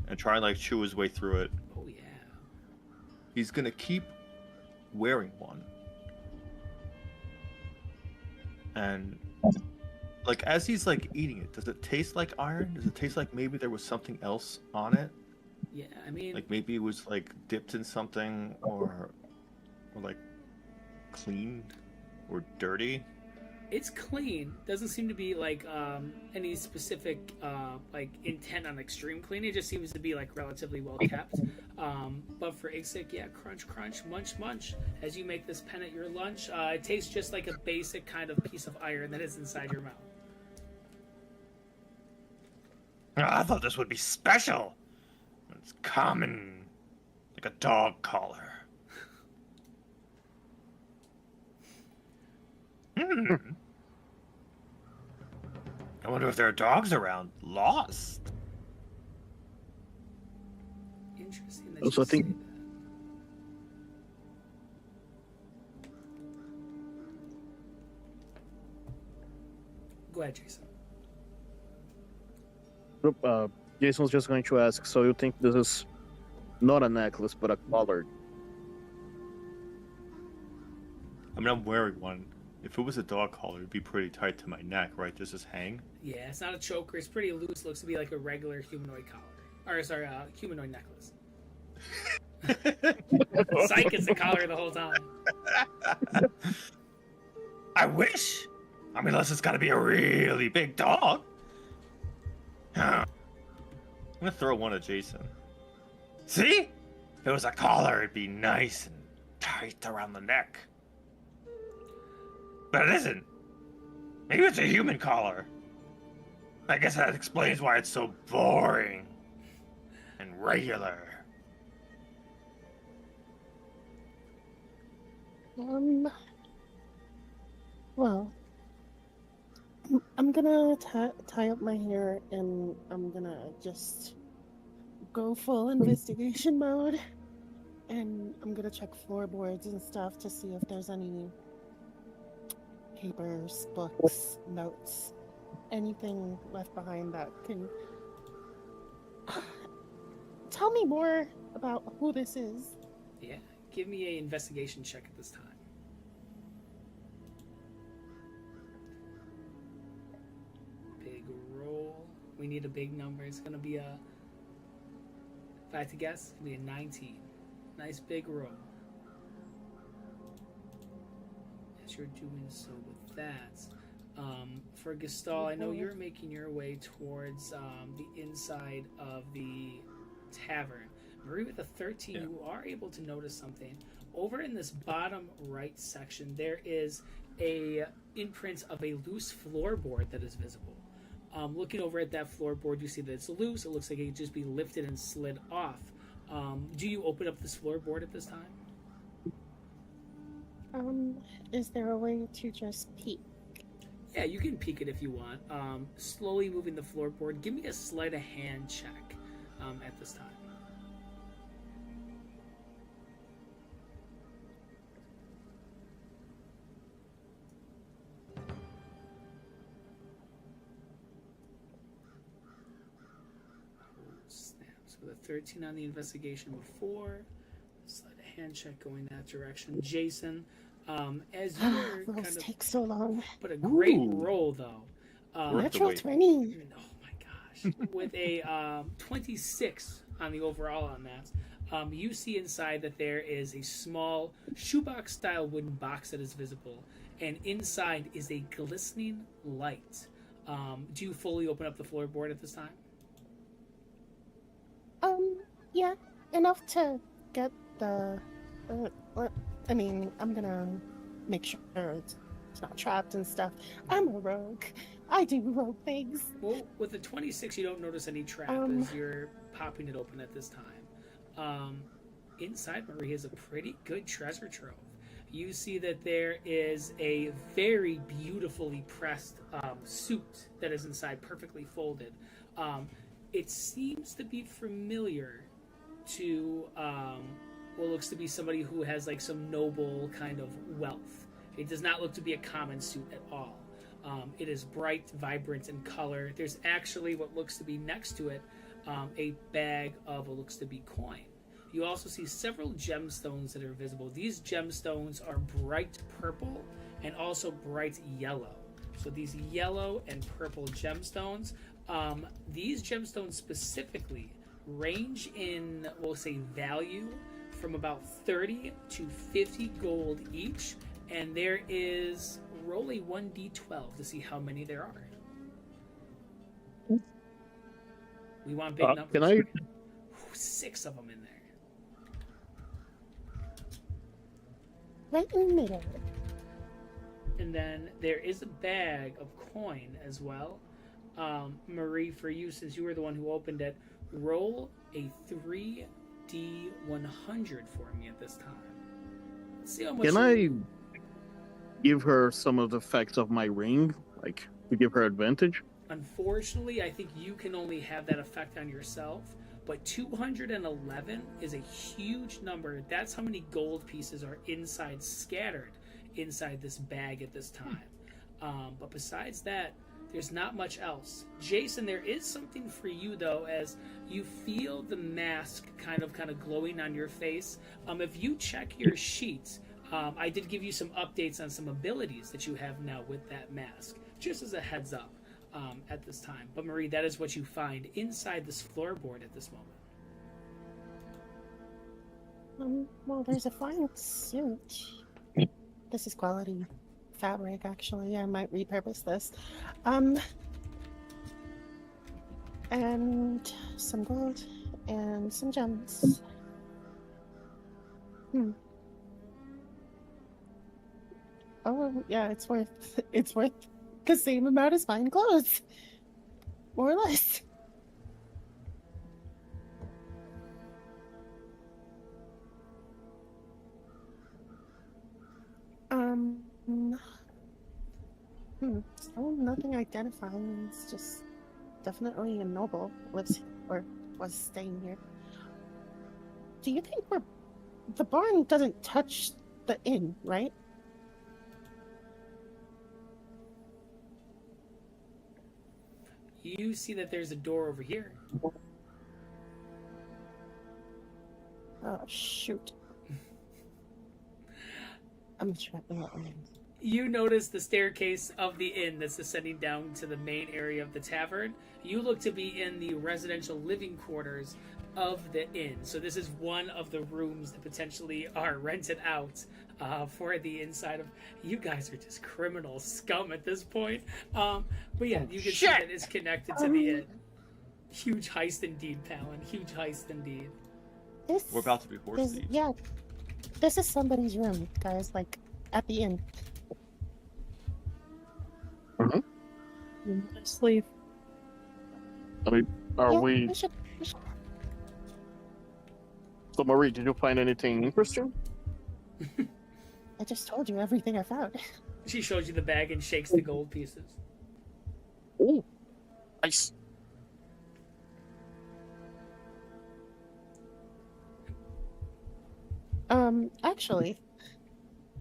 and try and like chew his way through it. Oh yeah. He's gonna keep wearing one. And like as he's like eating it, does it taste like iron? Does it taste like maybe there was something else on it? Yeah, I mean, Like maybe it was like dipped in something or like cleaned or dirty? it's clean. Doesn't seem to be like any specific like intent on extreme clean. It just seems to be like relatively well kept. But for Ixik, yeah, crunch, crunch, munch, munch. As you make this pen at your lunch, it tastes just like a basic kind of piece of iron that is inside your mouth. I thought this would be special. It's common, like a dog collar. I wonder if there are dogs around, lost. Interesting that Also, you I think- say that. Go ahead, Jason. Jason was just going to ask, so you think this is not a necklace, but a collar? I mean, I'm wearing one. If it was a dog collar, it'd be pretty tight to my neck, right? Does this hang? Yeah, it's not a choker. It's pretty loose. Looks to be like a regular humanoid collar. Or, sorry, humanoid necklace. Psych is the collar the whole time. I wish. I mean, unless it's got to be a really big dog. I'm gonna throw one at Jason. See? If it was a collar, it'd be nice and tight around the neck. But it isn't. Maybe it's a human collar. I guess that explains why it's so boring and regular. Well, I'm gonna tie up my hair and I'm gonna just go full investigation mode. And I'm gonna check floorboards and stuff to see if there's any papers, books, notes, anything left behind that can tell me more about who this is. Yeah, give me an investigation check at this time. Big roll. We need a big number. It's gonna be a, if I had to guess, it'd be a 19. Nice big roll. As you're doing so with that, for Gestalt, I know you're making your way towards the inside of the tavern. Marie, with a 13, you are able to notice something. Over in this bottom right section, there is a imprint of a loose floorboard that is visible. Looking over at that floorboard, you see that it's loose. It looks like it could just be lifted and slid off. Do you open up this floorboard at this time? Is there a way to just peek? Yeah, you can peek it if you want. Slowly moving the floorboard. Give me a sleight of hand check at this time. Snaps with a 13 on the investigation before. Sleight of hand check going that direction. Jason, as you're Those kind of take so long. but a great Ooh. roll though. Natural 20. Oh my gosh! With a 26 on the overall on that, you see inside that there is a small shoebox-style wooden box that is visible, and inside is a glistening light. Do you fully open up the floorboard at this time? Yeah, enough to get the. I mean, I'm gonna make sure it's not trapped and stuff. I'm a rogue. I do rogue things. Well, with the 26, you don't notice any trap as you're popping it open at this time. Inside, Marie, is a pretty good treasure trove. You see that there is a very beautifully pressed suit that is inside, perfectly folded. It seems to be familiar to what looks to be somebody who has like some noble kind of wealth. It does not look to be a common suit at all. It is bright, vibrant in color. There's actually what looks to be next to it a bag of what looks to be coin. You also see several gemstones that are visible. These gemstones are bright purple and also bright yellow. So these yellow and purple gemstones, these gemstones specifically range in, we'll say, value from about 30 to 50 gold each. And there is, roll a 1d12 to see how many there are. We want big numbers. Can I? 6 of them in there. Right in the middle. And then there is a bag of coin as well. Marie, for you, since you were the one who opened it, roll a 3d100 for me at this time. Let's see how much. Can I give her some of the facts of my ring, like to give her advantage? Unfortunately, I think you can only have that effect on yourself. But 211 is a huge number. That's how many gold pieces are scattered inside this bag at this time. But besides that, there's not much else. Jason, there is something for you though, as you feel the mask kind of glowing on your face. If you check your sheets, I did give you some updates on some abilities that you have now with that mask, just as a heads up at this time. But Marie, that is what you find inside this floorboard at this moment. Well, there's a fine suit. This is quality fabric, actually. I might repurpose this. And some gold and some gems. Oh, yeah, it's worth the same amount as fine clothes. More or less. Still nothing identifying. It's just definitely a noble lives or was staying here. Do you think the barn doesn't touch the inn, right? You see that there's a door over here. Oh shoot! I'm trapping that one. You notice the staircase of the inn that's ascending down to the main area of the tavern. You look to be in the residential living quarters of the inn. So this is one of the rooms that potentially are rented out for the inside of... You guys are just criminal scum at this point. But yeah, you can see that it's connected to the inn. Huge heist indeed, Palin. Huge heist indeed. We're about to be horse thieves. Yeah, this is somebody's room, guys. Like at the inn. Just leave. I mean, We should... So, Marie, did you find anything interesting? I just told you everything I found. She shows you the bag and shakes the gold pieces. Oh, nice. Actually,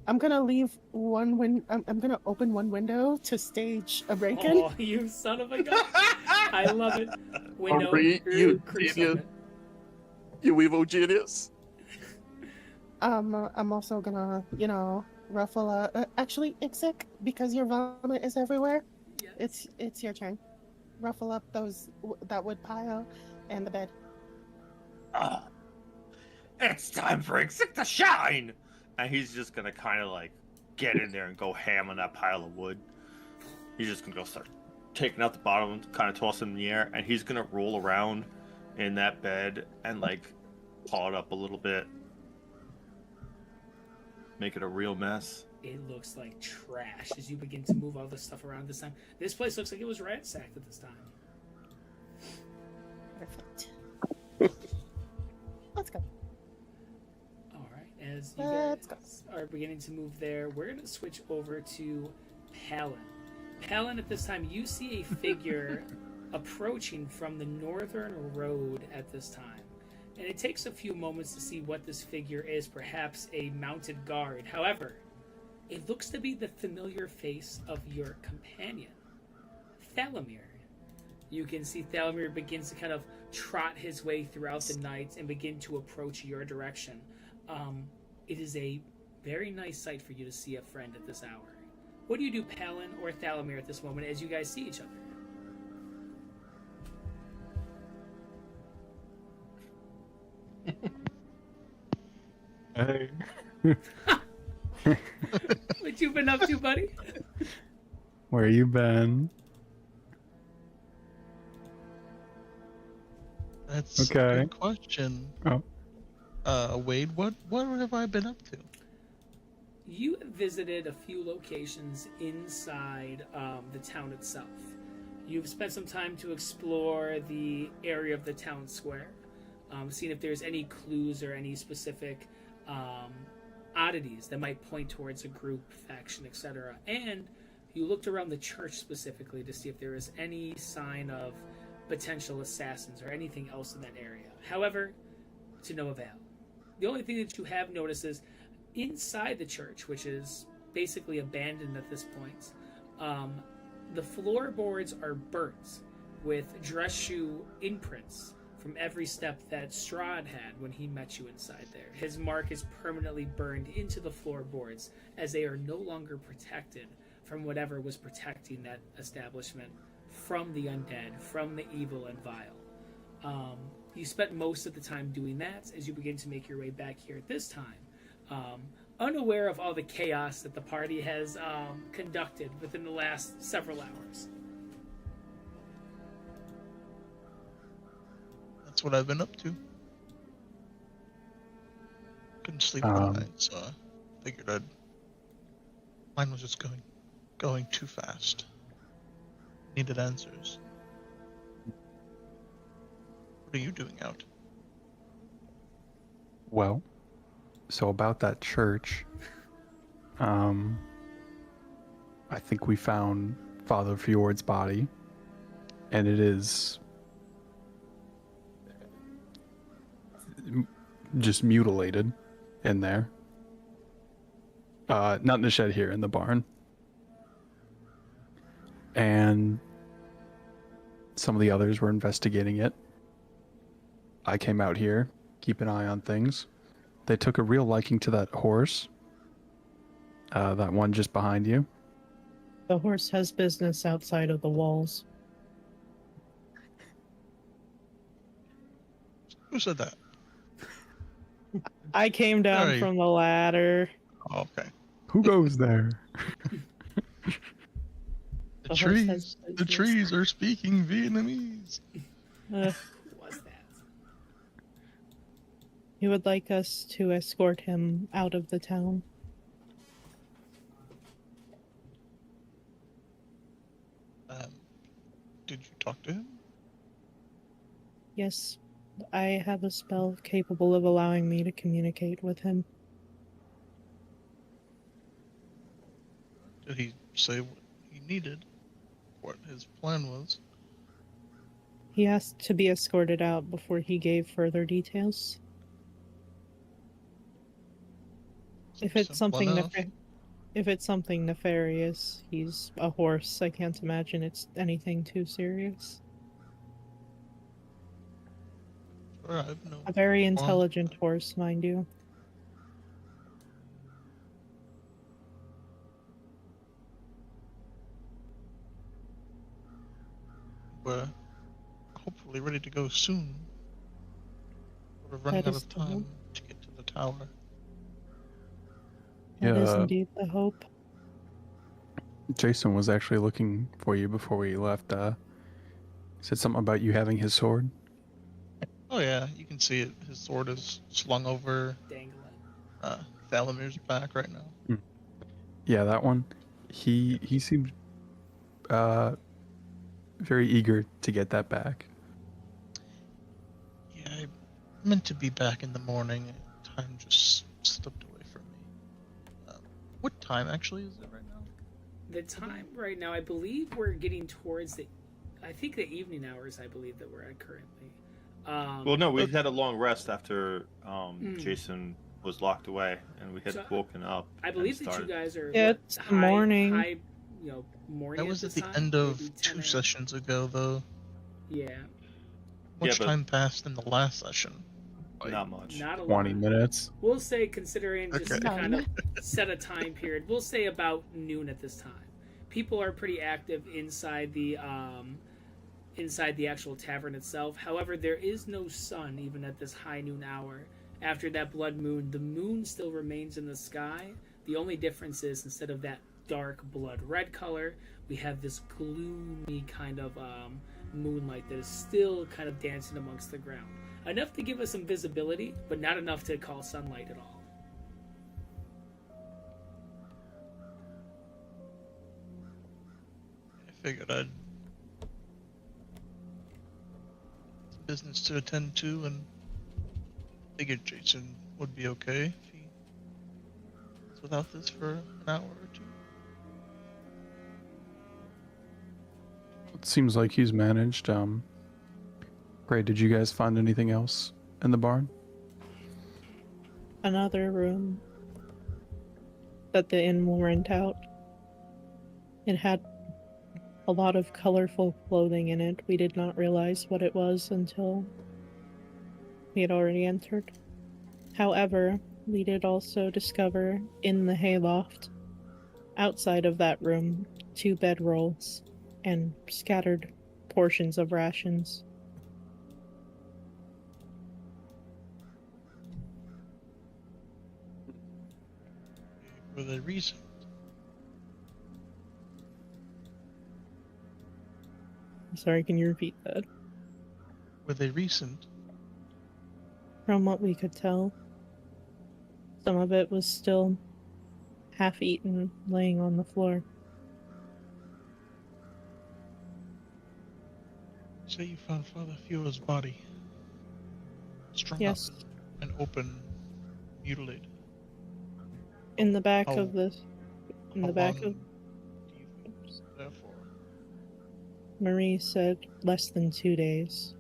I'm gonna leave one I'm gonna open one window to stage a break-in. Oh, you son of a gun! I love it. Window, Marie, you creeps idiot. open. You evil genius. I'm also gonna, ruffle actually, Ixik, because your vomit is everywhere, Yes. it's your turn. Ruffle up that wood pile and the bed. It's time for Ixik to shine! And he's just gonna kind of like get in there and go ham on that pile of wood. He's just gonna go start taking out the bottom, kind of toss it in the air, and he's gonna roll around in that bed and like paw it up a little bit, make it a real mess. It looks like trash as you begin to move all this stuff around this time. This place looks like it was ransacked at this time. Perfect. Let's go. All right, as you Let's guys are beginning to move there, we're going to switch over to Palin. Palin, at this time, you see a figure approaching from the northern road at this time. And it takes a few moments to see what this figure is, perhaps a mounted guard. However, it looks to be the familiar face of your companion, Thalamir. You can see Thalamir begins to kind of trot his way throughout the night and begin to approach your direction. It is a very nice sight for you to see a friend at this hour. What do you do, Palin or Thalamir, at this moment as you guys see each other? Hey. What you been up to, buddy? Where you been? That's Okay. a good question. Oh. Wade, what have I been up to? You visited a few locations inside the town itself. You've spent some time to explore the area of the town square, seeing if there's any clues or any specific oddities that might point towards a group, faction, etc. And you looked around the church specifically to see if there was any sign of potential assassins or anything else in that area. However, to no avail. The only thing that you have noticed is inside the church, which is basically abandoned at this point, the floorboards are burnt with dress shoe imprints from every step that Strahd had when he met you inside there. His mark is permanently burned into the floorboards as they are no longer protected from whatever was protecting that establishment from the undead, from the evil and vile. You spent most of the time doing that as you begin to make your way back here at this time, unaware of all the chaos that the party has conducted within the last several hours. That's what I've been up to. Couldn't sleep one night, so I figured mine was just going too fast. Needed answers. What are you doing out? Well, so about that church, I think we found Father Fjord's body, and it is just mutilated in there. Not in the shed here, in the barn. And some of the others were investigating it. I came out here, keep an eye on things. They took a real liking to that horse. That one just behind you. The horse has business outside of the walls. Who said that? I came down Sorry. from the ladder. Oh, okay. Who goes there? The horse trees. has The business. trees are speaking Vietnamese. Who was that? He would like us to escort him out of the town. Did you talk to him? Yes, I have a spell capable of allowing me to communicate with him. Did he say what he needed? What his plan was? He asked to be escorted out before he gave further details. If it's Simple something enough. if it's something nefarious, he's a horse. I can't imagine it's anything too serious. Sure, I've no A very qualms. intelligent horse, mind you. We're hopefully ready to go soon. We're running That out is of the hope. time to get to the tower. That is Yeah. indeed the hope. Jason was actually looking for you before we left. Said something about you having his sword. Oh yeah, you can see it. His sword is slung over Dangling. Thalamir's back right now. Yeah, that one. He seemed very eager to get that back. Yeah, I meant to be back in the morning. Time just slipped away from me. What time actually is it right now? The time right now, I believe we're getting towards I think the evening hours, I believe that we're at currently. Well, no, we had a long rest after Mm. Jason was locked away, and we had So, woken up. I and believe that you started. guys are Yeah, what, it's the morning. high, morning. That was at this the time? end of Maybe 10 2 a.m.? sessions ago, though. Yeah, Much but- time passed in the last session. Not much. not a 20 lot. minutes. We'll say, considering just Okay. to kind of set a time period, we'll say about noon at this time. People are pretty active inside the actual tavern itself. However, there is no sun even at this high noon hour. After that blood moon, the moon still remains in the sky. The only difference is instead of that dark blood red color, we have this gloomy kind of moonlight that is still kind of dancing amongst the ground. Enough to give us some visibility, but not enough to call sunlight at all. I figured I'd business to attend to, and figured Jason would be okay if he was without this for an hour or two. It seems like he's managed. Gray, did you guys find anything else in the barn? Another room that the inn will rent out. It had a lot of colorful clothing in it. We did not realize what it was until we had already entered. However, we did also discover in the hayloft, outside of that room, 2 bedrolls and scattered portions of rations. Were they recent? I'm sorry, can you repeat that? Were they recent? From what we could tell, some of it was still half-eaten, laying on the floor. Say you found Father Fio's body. Strung Yes, up and open, mutilated. in the back How- of this. In How the back long of. do you think it was there for? Marie said less than 2 days.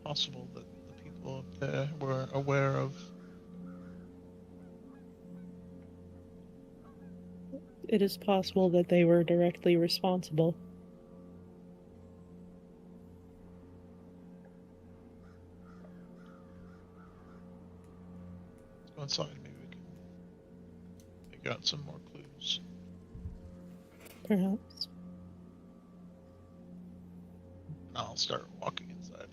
Possible that the people up there were aware of. It is possible that they were directly responsible. Let's go inside. Maybe we can figure out some more clues. Perhaps. I'll start walking inside.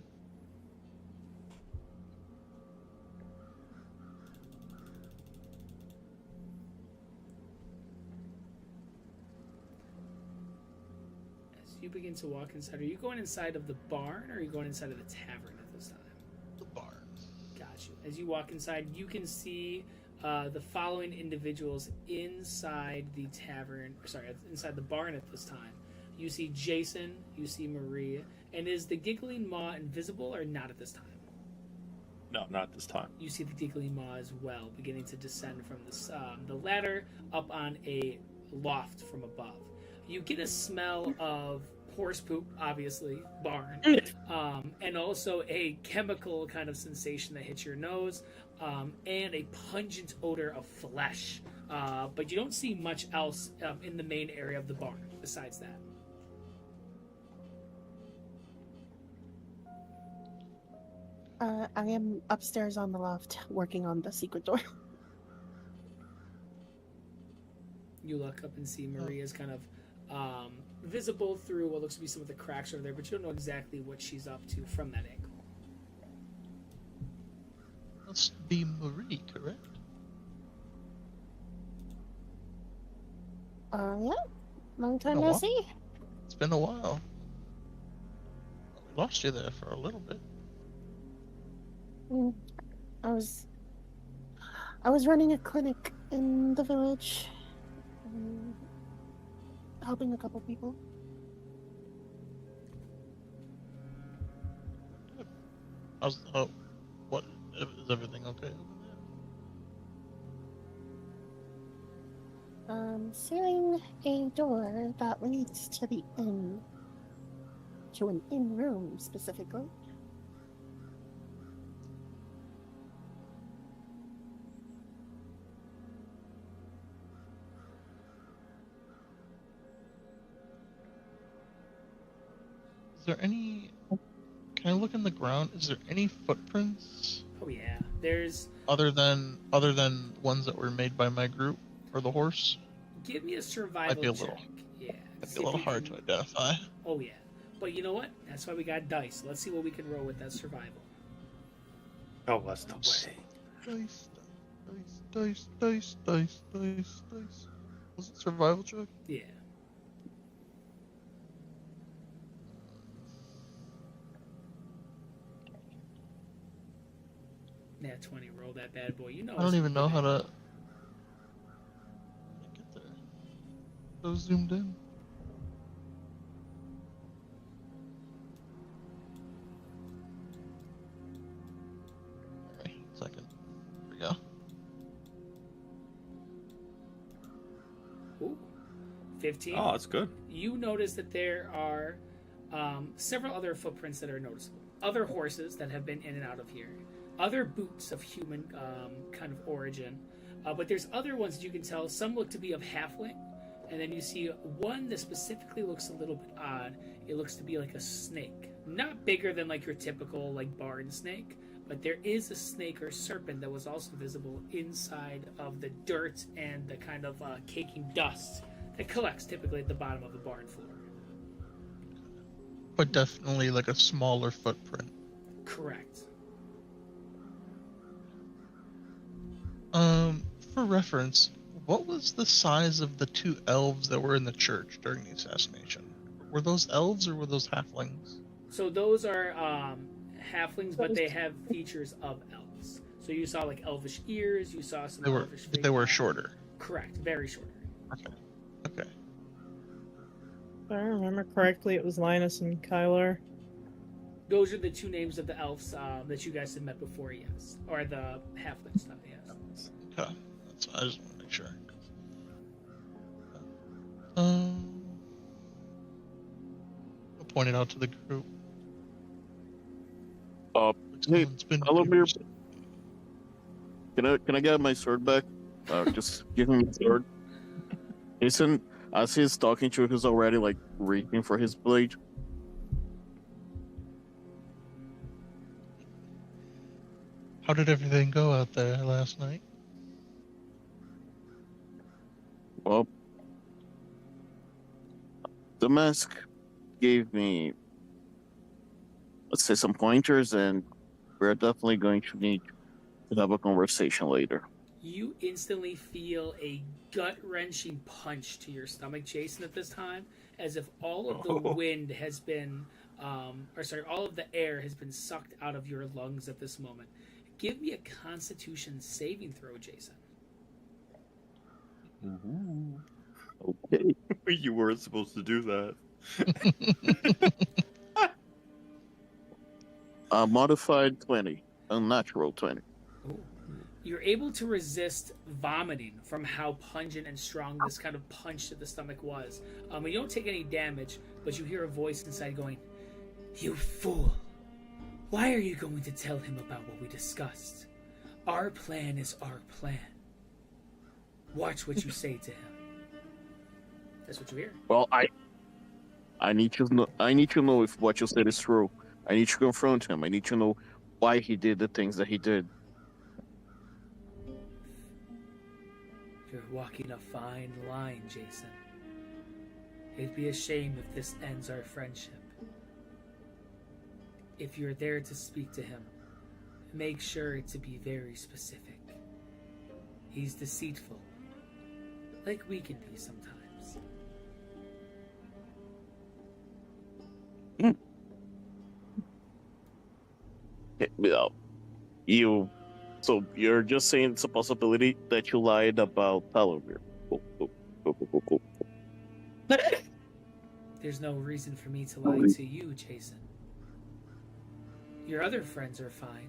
As you begin to walk inside, are you going inside of the barn or are you going inside of the tavern at this time? The barn. Got you. As you walk inside, you can see the following individuals inside the tavern. Sorry, inside the barn at this time. You see Jason. You see Maria. And is the giggling maw invisible or not at this time? No, not this time. You see the giggling maw as well, beginning to descend from the ladder up on a loft from above. You get a smell of horse poop, obviously, barn, and also a chemical kind of sensation that hits your nose, and a pungent odor of flesh. But you don't see much else in the main area of the barn besides that. I am upstairs on the loft working on the secret door. You look up and see Maria's kind of visible through what looks to be some of the cracks over there, but you don't know exactly what she's up to from that angle. Must be Marie, correct? Yeah. Long time Oh, no wow. see. It's been a while. We lost you there for a little bit. I was running a clinic in the village, helping a couple people. What is everything okay over there? Sealing a door that leads to the inn, to an inn room specifically. Is there any? Can I look in the ground? Is there any footprints Oh yeah, there's. other than ones that were made by my group or the horse? Give me a survival Might be a check. little- Yeah. It'd see be a if little you hard can- to identify. Oh yeah, but you know what? That's why we got dice. Let's see what we can roll with that survival. Oh, that's the way. Dice. Was it survival check? Yeah. Nat 20, roll that bad boy. You know. I don't even know how to get there. So zoomed in. Alright, second. There we go. Ooh, 15. Oh, that's good. You notice that there are several other footprints that are noticeable. Other horses that have been in and out of here. Other boots of human kind of origin. But there's other ones that you can tell. Some look to be of halfling. And then you see one that specifically looks a little bit odd. It looks to be like a snake. Not bigger than like your typical like barn snake. But there is a snake or serpent that was also visible inside of the dirt and the kind of caking dust that collects typically at the bottom of the barn floor. But definitely like a smaller footprint. Correct. For reference, what was the size of the 2 elves that were in the church during the assassination? Were those elves or were those halflings? So those are halflings, but they have features of elves. So you saw like elvish ears. You saw some elvish. But they were shorter. Correct. Very shorter. Okay. If I remember correctly, it was Linus and Kyler. Those are the 2 names of the elves that you guys had met before. Yes, or the halflings. Not the elves. Okay. That's I just want to make sure. I'll point it out to the group. Hey, Someone's been Alamir, here. can I get my sword back? Just give me the sword. Jason, as he's talking to you, he's already like reaching for his blade. How did everything go out there last night? Well, the mask gave me, let's say, some pointers, and we're definitely going to need to have a conversation later. You instantly feel a gut-wrenching punch to your stomach, Jason, at this time, as if all of the wind has been, all of the air has been sucked out of your lungs at this moment. Give me a Constitution saving throw, Jason. Okay. You weren't supposed to do that. Modified 20, unnatural 20. Ooh. You're able to resist vomiting from how pungent and strong this kind of punch to the stomach was. You don't take any damage, but you hear a voice inside going, "You fool! Why are you going to tell him about what we discussed? Our plan is our plan. Watch what you say to him." That's what you hear. Well, I need to know. I need to know if what you said is true. I need to confront him. I need to know why he did the things that he did. You're walking a fine line, Jason. It'd be a shame if this ends our friendship. If you're there to speak to him, make sure to be very specific. He's deceitful, like we can be sometimes. So you're just saying it's a possibility that you lied about Talovir. Cool. There's no reason for me to lie to you, Jason. Your other friends are fine.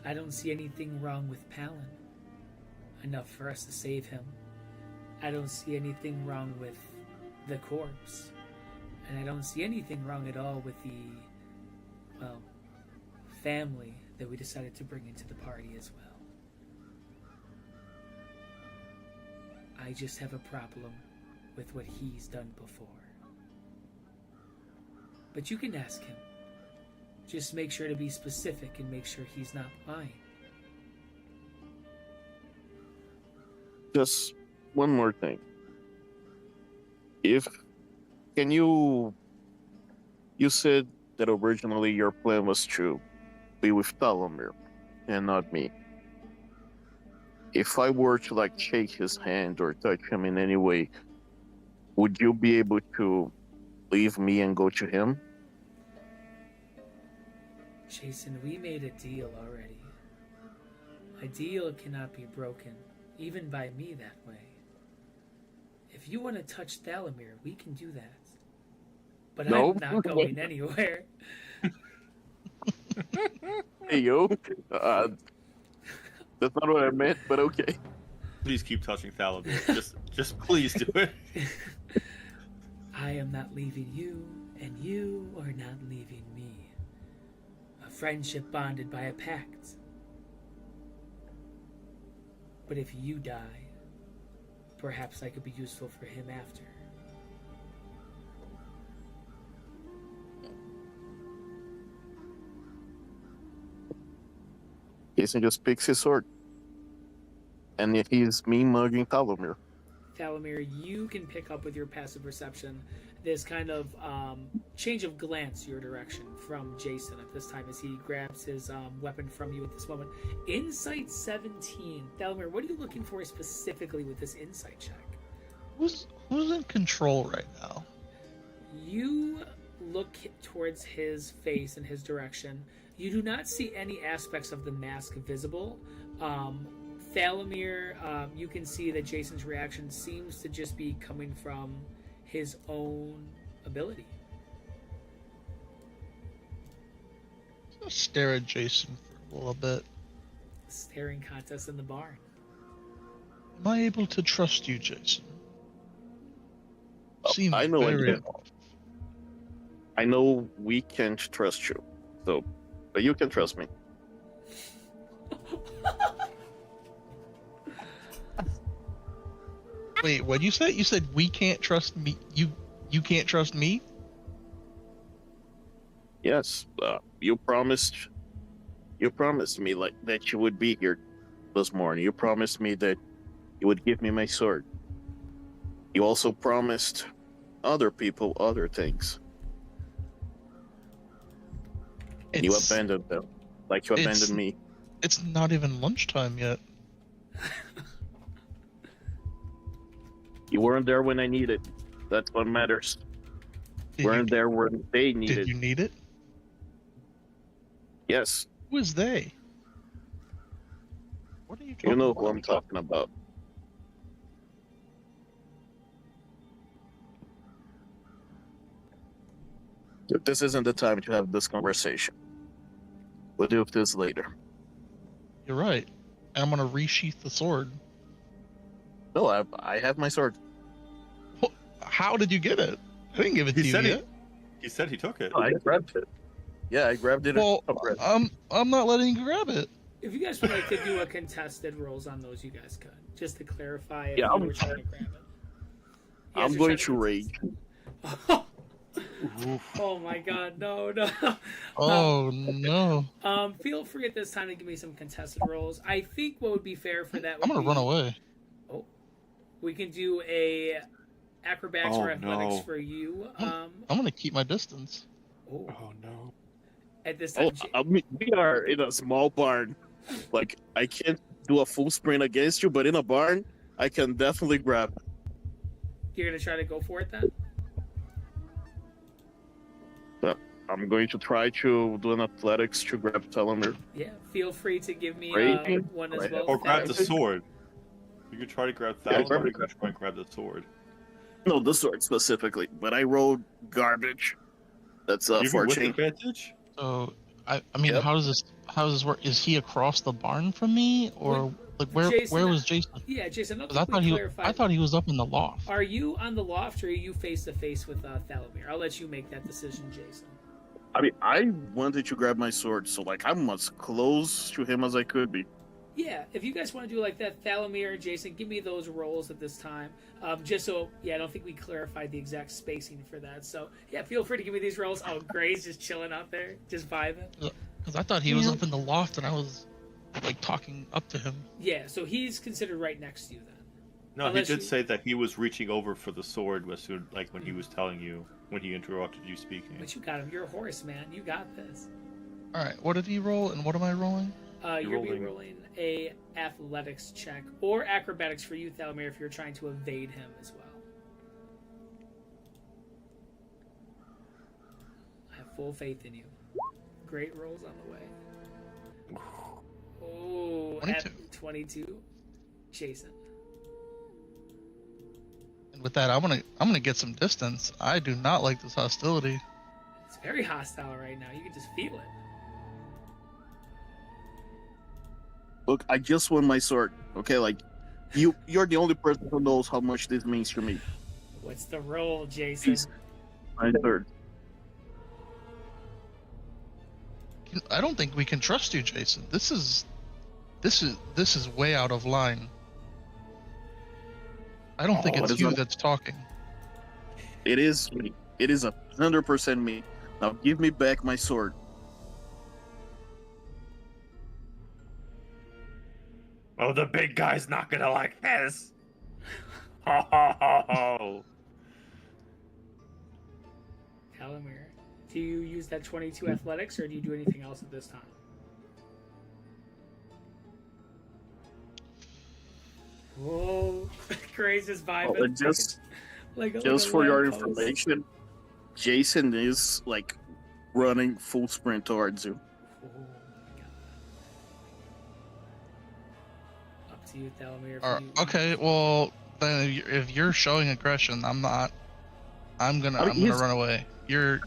I don't see anything wrong with Palin. Enough for us to save him. I don't see anything wrong with the corpse. And I don't see anything wrong at all with the, family that we decided to bring into the party as well. I just have a problem with what he's done before. But you can ask him. Just make sure to be specific and make sure he's not lying. Just one more thing. You said that originally your plan was to be with Talamir and not me. If I were to shake his hand or touch him in any way, would you be able to leave me and go to him? Jason, we made a deal already. A deal cannot be broken, even by me that way. If you want to touch Thalamir, we can do that. But No. I'm not going anywhere. Hey, yo. That's not what I meant, but okay. Please keep touching Thalamir. Just please do it. I am not leaving you, and you are not leaving me. A friendship bonded by a pact. But if you die, perhaps I could be useful for him after. Jason just picks his sword. And he's me mugging Talamir. Thalamir, you can pick up with your passive perception this kind of change of glance your direction from Jason at this time as he grabs his weapon from you at this moment. Insight 17. Thalmir, what are you looking for specifically with this insight check? Who's in control right now? You look towards his face and his direction. You do not see any aspects of the mask visible. Thalmir, you can see that Jason's reaction seems to just be coming from his own ability. I'll stare at Jason for a little bit. Staring contest in the barn. Am I able to trust you, Jason? Seems I know very again. I know we can't trust you, so, but you can trust me. Wait, what you said? You said we can't trust me. You can't trust me? Yes, you promised me like that you would be here this morning. You promised me that you would give me my sword. You also promised other people other things. And you abandoned them, like you abandoned me. It's not even lunchtime yet. You weren't there when I needed. That's what matters. Weren't there when they needed. Did you need it? Yes. Who is they? What are you talking You know about? who I'm talking about. This isn't the time to have this conversation. We'll do this later. You're right. And I'm gonna resheath the sword. No, I have my sword. How did you get it? I didn't give it to you yet. He said he took it. No, I grabbed it. Yeah, I grabbed it. Well, I'm not letting you grab it. If you guys would like to do a contested rolls on those, you guys could. Just to clarify if Yeah, you were trying to grab it. You I'm guys are going trying to rage. Oh my god, no. Oh no. Feel free at this time to give me some contested rolls. I think what would be fair for that would I'm gonna be, run away. Oh. We can do a acrobatics or athletics no. for you. I'm gonna keep my distance. Oh, no. at this time, We are in a small barn. Like, I can't do a full sprint against you, but in a barn, I can definitely grab. you're gonna try to go for it then? I'm going to try to do an athletics to grab Telomere. Yeah, feel free to give me Raging? one as Right. well. Or grab the Thanks. sword. You could try to grab Yeah, Thalmor, grab or it. you could try and grab the sword. No, the sword specifically. But I rolled garbage. That's Even with fortune. advantage? So I mean, Yep. how does this work? Is he across the barn from me, or like where Jason, was Jason? Yeah, Jason, I 'Cause I thought he was up in the loft. Are you on the loft or are you face to face with Thalomir? I'll let you make that decision, Jason. I mean, I wanted to grab my sword, so like I'm as close to him as I could be. Yeah, if you guys want to do like that, Thalomir and Jason, give me those rolls at this time. Just so, I don't think we clarified the exact spacing for that. So, yeah, feel free to give me these rolls. Oh, Gray's just chilling out there, just vibing. Because I thought he was up in the loft, and I was like talking up to him. Yeah, so he's considered right next to you then. No, Unless he did you- say that he was reaching over for the sword as soon, like when he was telling you, when he interrupted you speaking. But you got him. You're a horse, man. You got this. All right, what did he roll, and what am I rolling? You're be rolling a athletics check or acrobatics for you, Thalomir, if you're trying to evade him as well. I have full faith in you. Great rolls on the way. Oh, 22. at 22, Jason. And with that, I'm gonna get some distance. I do not like this hostility. It's very hostile right now. You can just feel it. Look, I just won my sword. Okay, like you're the only person who knows how much this means to me. What's the roll, Jason? Jeez. My third. I don't think we can trust you, Jason. This is way out of line. I don't think Oh, it's what is you that? that's talking. It is me. It is 100% me. Now give me back my sword. Oh, the big guy's not gonna like this. Ho ho ho ho. use that 22 athletics, or do you do anything else at this time? Whoa, Gray's just vibing. And just like a for your lamppost. information, Jason is like running full sprint towards you. Oh my god. Up to you, Thalamir. Okay, well then if you're showing aggression, I'm not. I'm gonna run away. You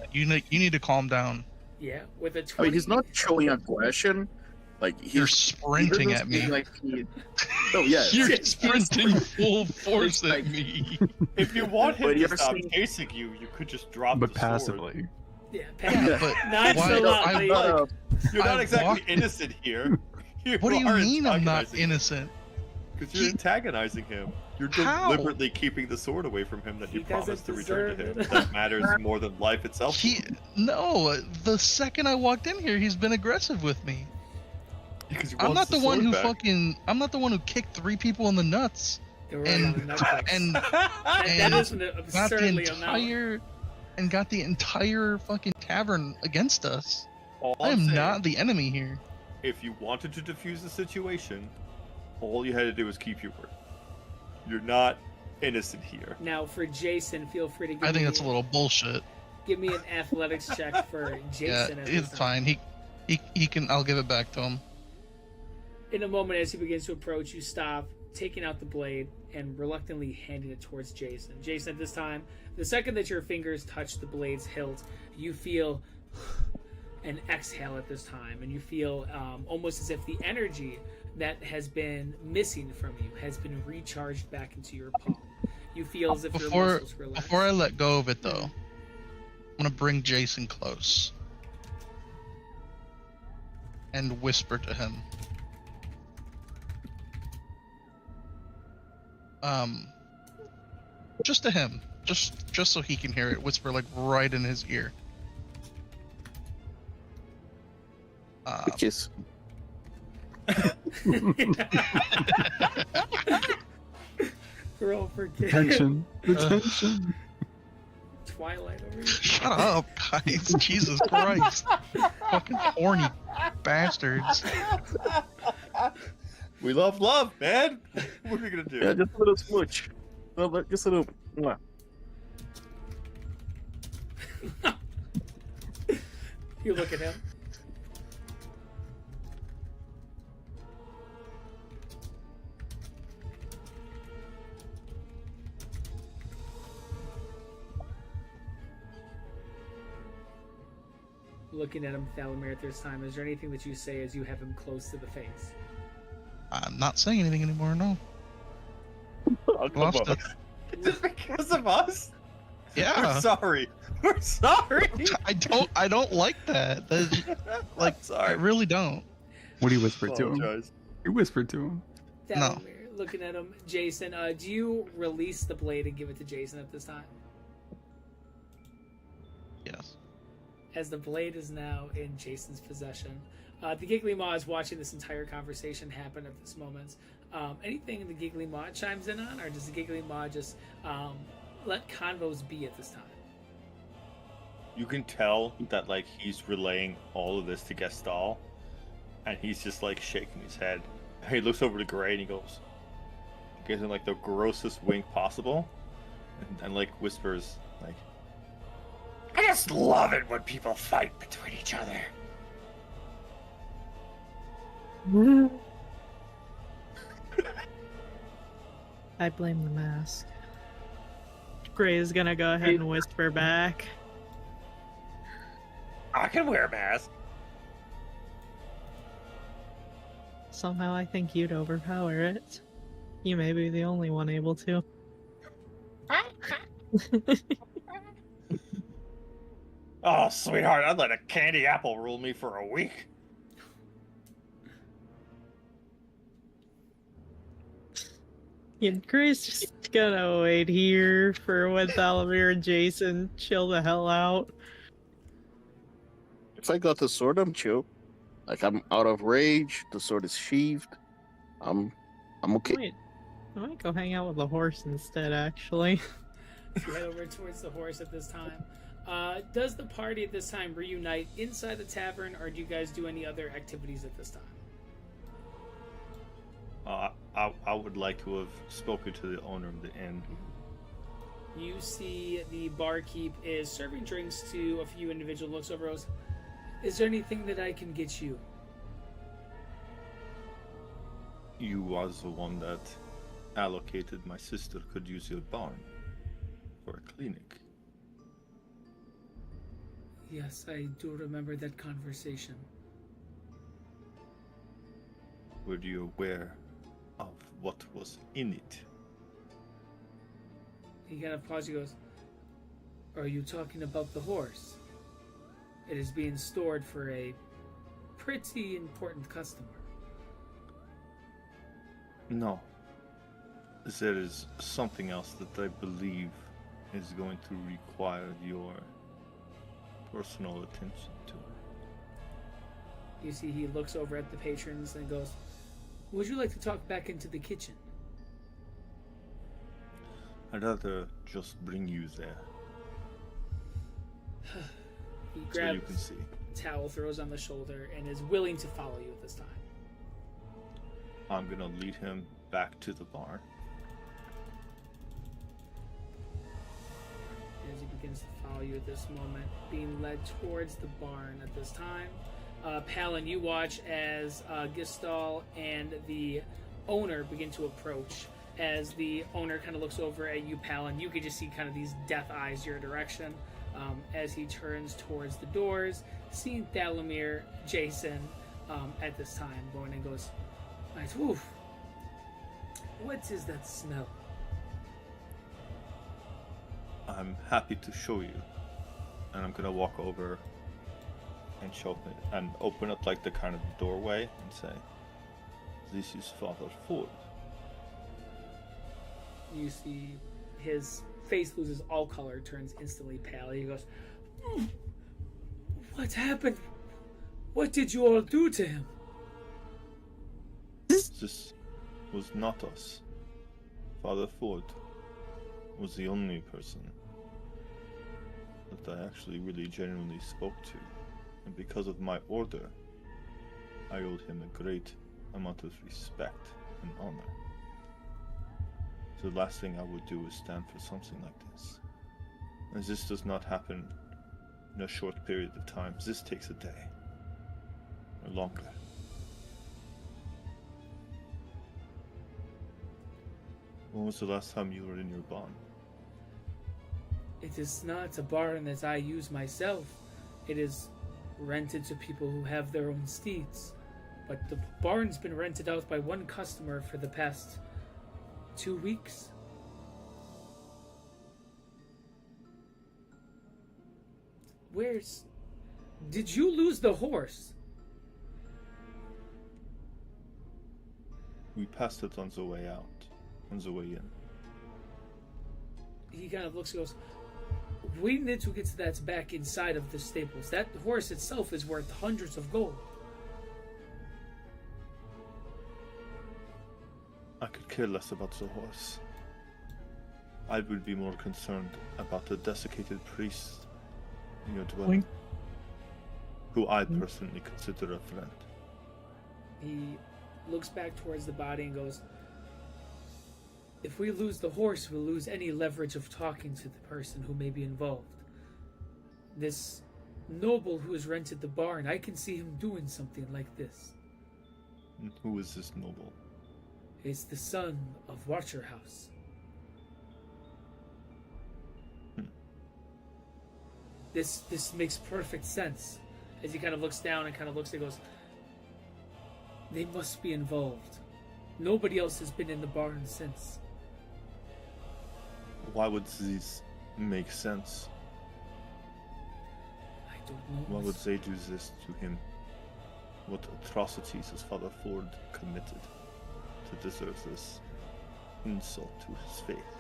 need to calm down. Yeah, with a 20. I mean, he's not showing aggression. Like You're sprinting he at me. like oh yeah, You're sprinting full force at me. If you want him But to you're stop seeing- chasing you, you could just drop But the sword. passively. Yeah, Yeah, but nonchalantly. You're not I exactly walked- innocent here. What do you mean I'm not innocent? Because you're antagonizing him. You're How? deliberately keeping the sword away from him that He you promised to doesn't return to deserve him. it. That matters more than life itself. No, the second I walked in here, he's been aggressive with me. Because he I'm wants not the one sword who back. I'm not the one who kicked 3 people in the nuts They were right on the Netflix. and that is an got the absurdly amount. got the entire fucking tavern against us. All I I'm am saying, not the enemy here. If you wanted to defuse the situation, all you had to do was keep your word. You're not innocent here. Now, for Jason, feel free to give I think me, that's a little bullshit. give me an athletics check for Yeah, Jason. at it's this time. fine. He can. I'll give it back to him. In a moment, as he begins to approach, you stop, taking out the blade, and reluctantly handing it towards Jason. Jason, at this time, the second that your fingers touch the blade's hilt, you feel an exhale at this time, and you feel almost as if the energy that has been missing from you has been recharged back into your palm. You feel as if your muscles relax. Before I let go of it, though, I'm gonna bring Jason close and whisper to him. Just to him, just so he can hear it. Whisper like right in his ear. Kiss. Roll for kid. Attention. Attention. Twilight over here. Shut up, guys! Jesus Christ! Fucking horny bastards! We love love, man. What are we gonna do? Yeah, just a little smooch. No, but just a little. Mwah. You look at him. Looking at him, Thalamir, at this time, is there anything that you say as you have him close to the face? I'm not saying anything anymore. No. Oh, come Lost on. it. Is it because of us? Yeah. We're sorry. We're sorry. I don't like that. Like, I sorry. really don't. What do you whisper to him? Apologize. You whispered to him. Thalamir, looking at him. Jason, do you release the blade and give it to Jason at this time? Yes. As the blade is now in Jason's possession. The Giggly Maw is watching this entire conversation happen at this moment. Anything the Giggly Maw chimes in on, or does the Giggly Maw just let convos be at this time? You can tell that like he's relaying all of this to Gestal, and he's just like shaking his head. He looks over to Gray and he gives him like the grossest wink possible, and like whispers like, "I just love it when people fight between each other." I blame the mask. Gray is gonna go ahead and whisper back. I can wear a mask. Somehow I think you'd overpower it. You may be the only one able to. Oh, sweetheart, I'd let a candy apple rule me for a week. Yeah, Gray's just gonna wait here for when Thalamir and Jason chill the hell out. If I got the sword, I'm chill. Like I'm out of rage. The sword is sheathed. I'm okay. Wait, I might go hang out with the horse instead, actually. You head over towards the horse at this time. Does the party at this time reunite inside the tavern, or do you guys do any other activities at this time? I would like to have spoken to the owner of the inn. You see the barkeep is serving drinks to a few individuals. Looks over, goes, "Is there anything that I can get you?" You was the one that allocated my sister could use your barn for a clinic. Yes, I do remember that conversation. Were you aware of what was in it? He kind of pauses. He goes, "Are you talking about the horse? It is being stored for a pretty important customer." No. There is something else that I believe is going to require your personal attention to. You see, he looks over at the patrons and goes, "Would you like to talk back into the kitchen?" I'd rather just bring you there He so you grabs can see. a towel, throws on the shoulder, and is willing to follow you at this time. I'm gonna lead him back to the barn. As he begins to follow you at this moment, being led towards the barn at this time. Palin, you watch as Gistal and the owner begin to approach. As the owner kind of looks over at you, Palin, you can just see kind of these death eyes your direction. As he turns towards the doors, seeing Thalamir, Jason, at this time, going and goes, "Nice, woof. What is that smell?" I'm happy to show you. And I'm gonna walk over and show him and open up like the kind of doorway and say, "This is Father Ford." You see his face loses all color, turns instantly pale. He goes, "What happened? What did you all do to him?" This was not us. Father Ford was the only person that I actually really genuinely spoke to. And because of my order, I owed him a great amount of respect and honor. So the last thing I would do is stand for something like this. And this does not happen in a short period of time. This takes a day or longer. When was the last time you were in your barn? It is not a barn that I use myself. It is rented to people who have their own steeds. But the barn's been rented out by one customer for the past 2 weeks. Did you lose the horse? We passed it on the way out, on the way in. He kind of looks and goes, "We need to get that back inside of the stables. That horse itself is worth hundreds of gold." I could care less about the horse. I would be more concerned about the desiccated priest in your dwelling, who I personally consider a friend. He looks back towards the body and goes, "If we lose the horse, we'll lose any leverage of talking to the person who may be involved. This noble who has rented the barn, I can see him doing something like this. And who is this noble? It's the son of Watcherhouse." This makes perfect sense. As he kind of looks down and kind of looks and goes, "They must be involved. Nobody else has been in the barn since." Why would this make sense? I don't know. Why would they do this to him? What atrocities has Father Ford committed to deserve this insult to his faith?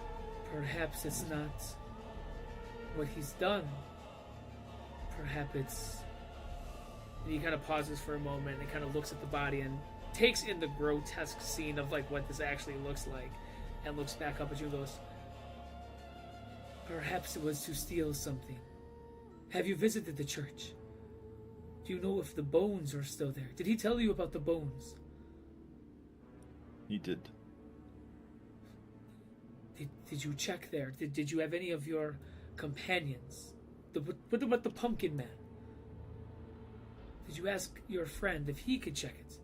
Perhaps it's not what he's done. Perhaps it's... And he kind of pauses for a moment and kind of looks at the body and takes in the grotesque scene of like what this actually looks like, and looks back up at you and goes, "Perhaps it was to steal something. Have you visited the church? Do you know if the bones are still there? Did he tell you about the bones? He did. Did you check there? Did you have any of your companions? What about the pumpkin man? Did you ask your friend if he could check it?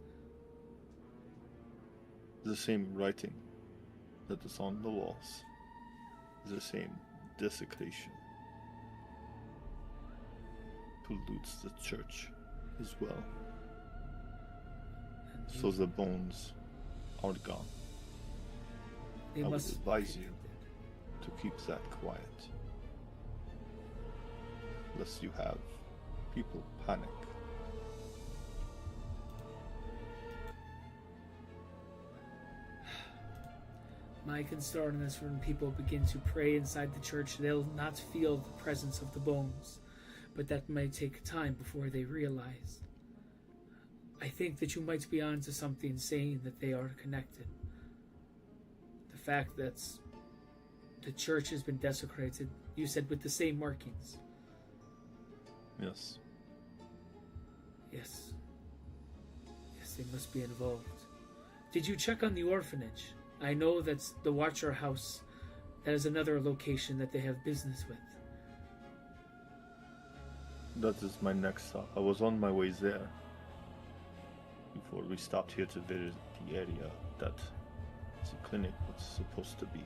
The same writing that is on the walls. The same desecration. Pollutes the church as well. So the bones are gone. They I would must advise you to keep that quiet. Lest you have people panic. My concern is when people begin to pray inside the church, they'll not feel the presence of the bones, but that may take time before they realize. I think that you might be onto something saying that they are connected. The fact that the church has been desecrated, you said with the same markings. Yes. Yes. Yes, they must be involved. Did you check on the orphanage? I know that's the Watcher House. That is another location that they have business with. That is my next stop. I was on my way there before we stopped here to visit the area that the clinic was supposed to be.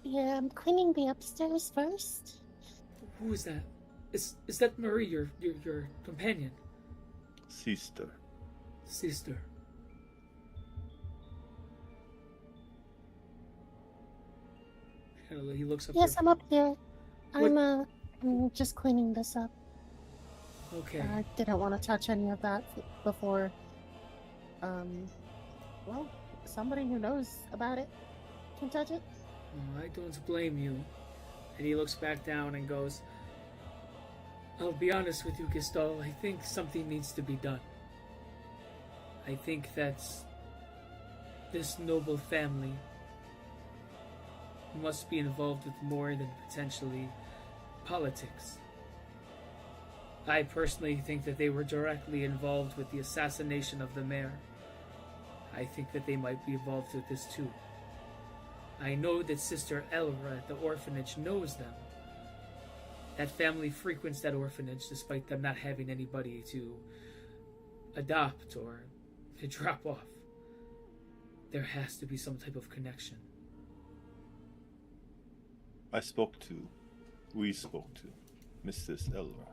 Yeah, I'm cleaning the upstairs first. Who is that? Is that Marie, your companion? Sister. Sister. He looks up. Yes, there. I'm up here. What- I'm just cleaning this up. Okay. I didn't want to touch any of that before. Well, somebody who knows about it can touch it. Oh, I don't blame you. And he looks back down and goes, I'll be honest with you, Gistol. I think something needs to be done. I think that this noble family must be involved with more than potentially politics. I personally think that they were directly involved with the assassination of the mayor. I think that they might be involved with this too. I know that Sister Elra at the orphanage knows them. That family frequents that orphanage despite them not having anybody to adopt or to drop off. There has to be some type of connection. We spoke to Mrs. Elra.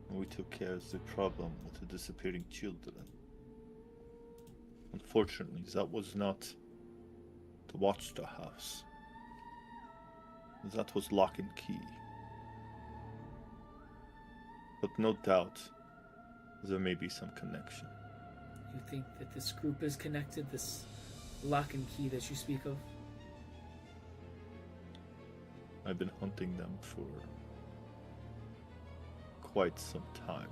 And we took care of the problem with the disappearing children. Unfortunately, that was not the Watchtower house. That was lock and key. But no doubt, there may be some connection. You think that this group is connected, this lock and key that you speak of? I've been hunting them for quite some time.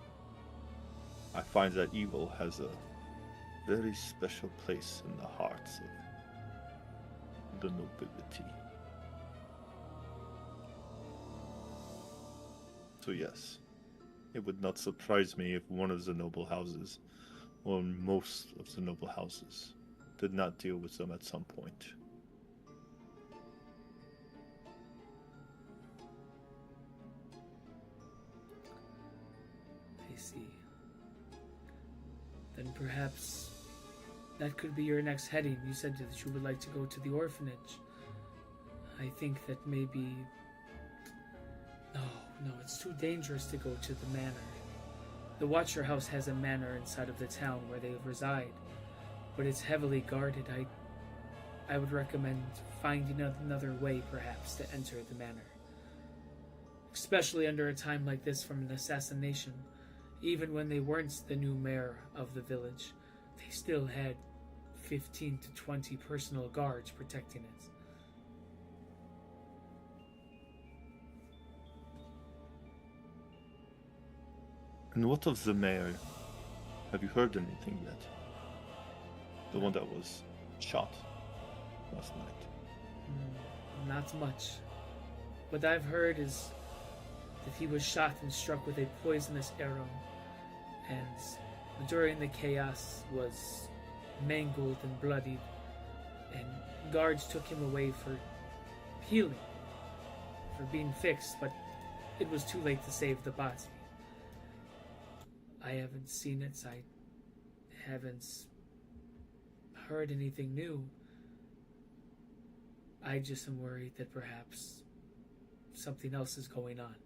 I find that evil has a very special place in the hearts of the nobility. So yes, it would not surprise me if one of the noble houses, or most of the noble houses, did not deal with them at some point. I see. Then perhaps that could be your next heading. You said that you would like to go to the orphanage. I think that maybe... No, it's too dangerous to go to the manor. The Watcher House has a manor inside of the town where they reside, but it's heavily guarded. I would recommend finding another way, perhaps, to enter the manor. Especially under a time like this from an assassination. Even when they weren't the new mayor of the village, they still had 15 to 20 personal guards protecting it. And what of the mayor? Have you heard anything yet? The one that was shot last night. Not much. What I've heard is that he was shot and struck with a poisonous arrow, and during the chaos was mangled and bloodied, and guards took him away for healing, for being fixed, but it was too late to save the body. I haven't seen it, I haven't heard anything new. I just am worried that perhaps something else is going on.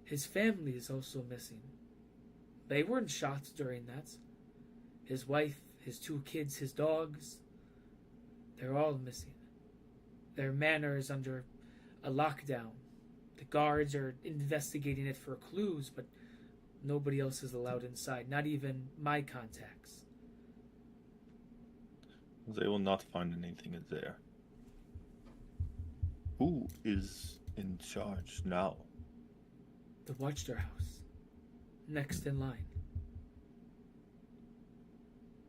His family is also missing. They weren't shot during that. His wife, his 2 kids, his dogs, they're all missing. Their manor is under a lockdown. The guards are investigating it for clues, but nobody else is allowed inside, not even my contacts. They will not find anything in there. Who is in charge now? The Watchtower House. Next in line.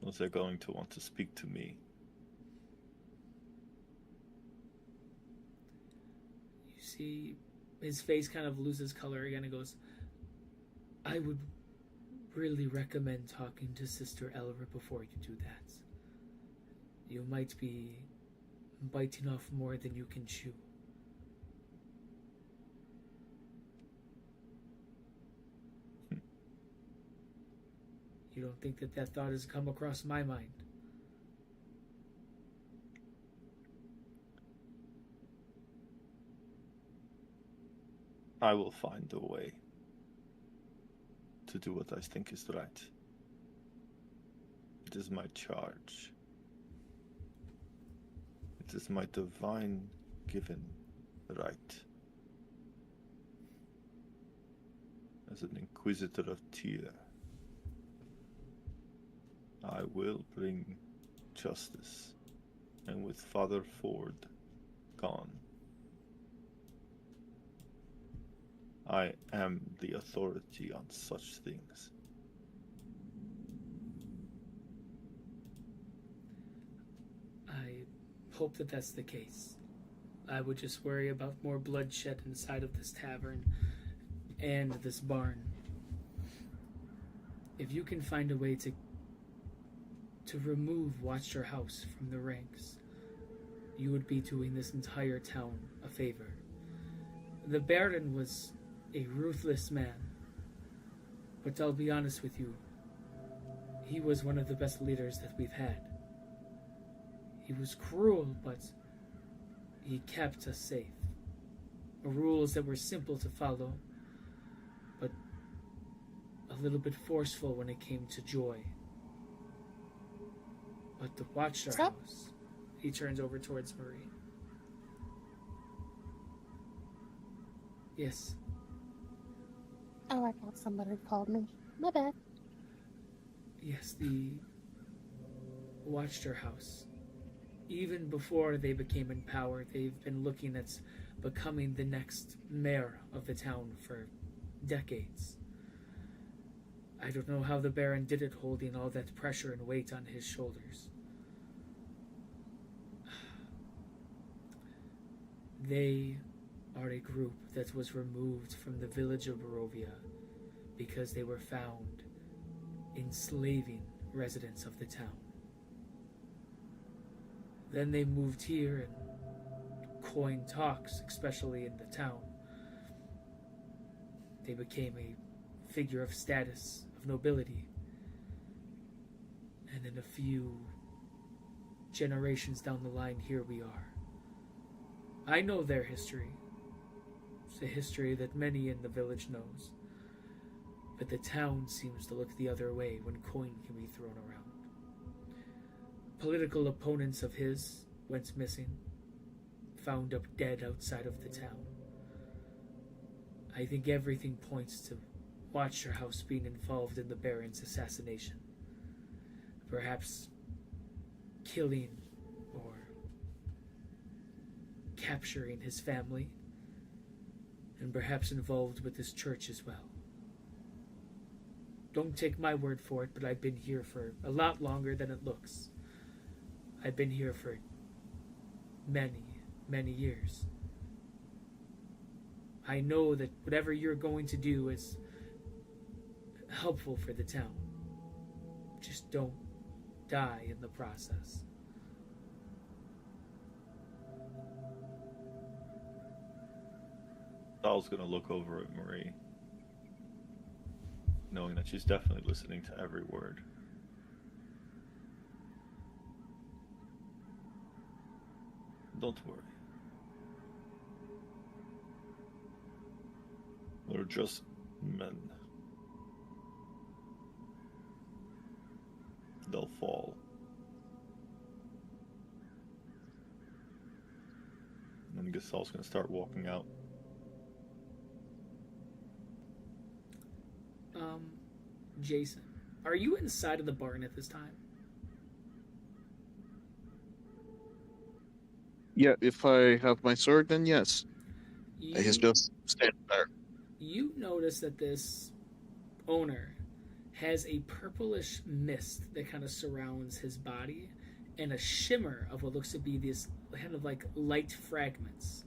Was they going to want to speak to me? You see, his face kind of loses color again and goes, I would really recommend talking to Sister Elra before you do that. You might be biting off more than you can chew. You don't think that that thought has come across my mind? I will find a way to do what I think is right. It is my charge. It is my divine given right. As an Inquisitor of Tyr, I will bring justice, and with Father Ford gone, I am the authority on such things. I hope that that's the case. I would just worry about more bloodshed inside of this tavern and this barn. If you can find a way to remove Watchtower House from the ranks, you would be doing this entire town a favor. The Baron was a ruthless man, but I'll be honest with you, he was one of the best leaders that we've had. He was cruel, but he kept us safe. Rules that were simple to follow, but a little bit forceful when it came to joy. But the Watchtower House, he turns over towards Marie. Yes. Oh, I thought somebody called me. My bad. Yes, the Watchtower House. Even before they became in power, they've been looking at becoming the next mayor of the town for decades. I don't know how the Baron did it, holding all that pressure and weight on his shoulders. They are a group that was removed from the village of Barovia because they were found enslaving residents of the town. Then they moved here and coined talks, especially in the town. They became a figure of status, of nobility. And then a few generations down the line, here we are. I know their history. It's a history that many in the village knows. But the town seems to look the other way when coin can be thrown around. Political opponents of his went missing, found up dead outside of the town. I think everything points to Watchtower House being involved in the Baron's assassination. Perhaps killing or capturing his family, and perhaps involved with this church as well. Don't take my word for it, but I've been here for a lot longer than it looks. I've been here for many, many years. I know that whatever you're going to do is helpful for the town. Just don't die in the process. Sal's gonna look over at Marie, knowing that she's definitely listening to every word. Don't worry. We're just men. They'll fall. And then Gasal's gonna start walking out. Jason, are you inside of the barn at this time? Yeah, if I have my sword, then yes. He's You, just standing there. you notice that this owner has a purplish mist that kind of surrounds his body and a shimmer of what looks to be these kind of like light fragments.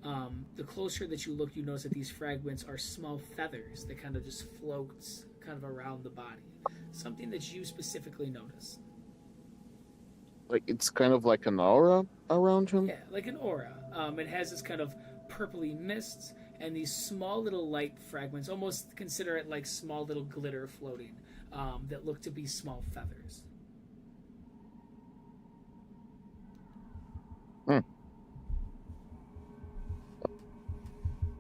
The closer that you look, you notice that these fragments are small feathers that kind of just floats kind of around the body. Something that you specifically notice. Like, it's kind of like an aura around him. Yeah, like an aura. It has this kind of purpley mists and these small little light fragments. Almost consider it like small little glitter floating that look to be small feathers.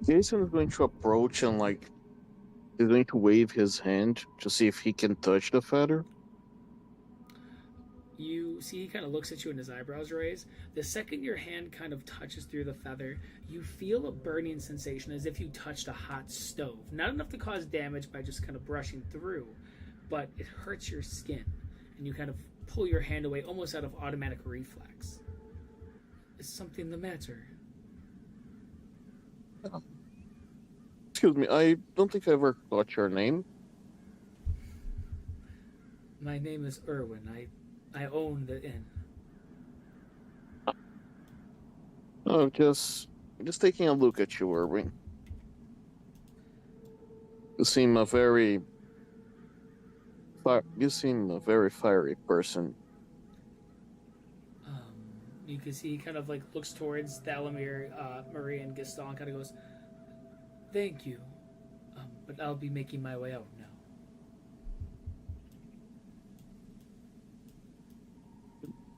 Jason is going to approach and, like, he's going to wave his hand to see if he can touch the feather. You see, he kind of looks at you and his eyebrows raise. The second your hand kind of touches through the feather, you feel a burning sensation as if you touched a hot stove. Not enough to cause damage by just kind of brushing through, but it hurts your skin. And you kind of pull your hand away almost out of automatic reflex. Is something the matter? Excuse me, I don't think I ever got your name. My name is Erwin. I own the inn. Oh, just taking a look at you, Irving. You seem a very fiery person. You can see he kind of like looks towards Thalamir, Marie, and Gaston and kind of goes, "Thank you, but I'll be making my way out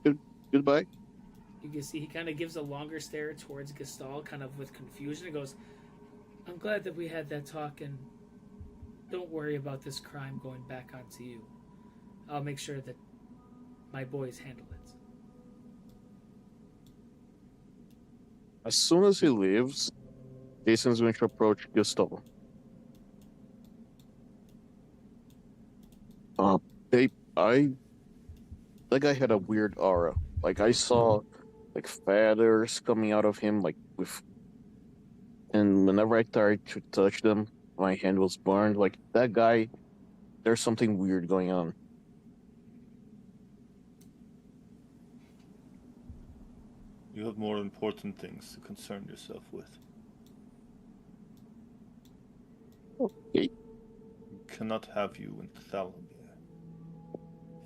now." Goodbye. You can see he kind of gives a longer stare towards Gaston, kind of with confusion. He goes, "I'm glad that we had that talk, and don't worry about this crime going back onto you. I'll make sure that my boys handle it." As soon as he leaves, Jason's going to approach Gustav. That guy had a weird aura. Like, I saw, like, feathers coming out of him, and whenever I tried to touch them, my hand was burned. Like, that guy, there's something weird going on. You have more important things to concern yourself with. Okay. We cannot have you in Thalamir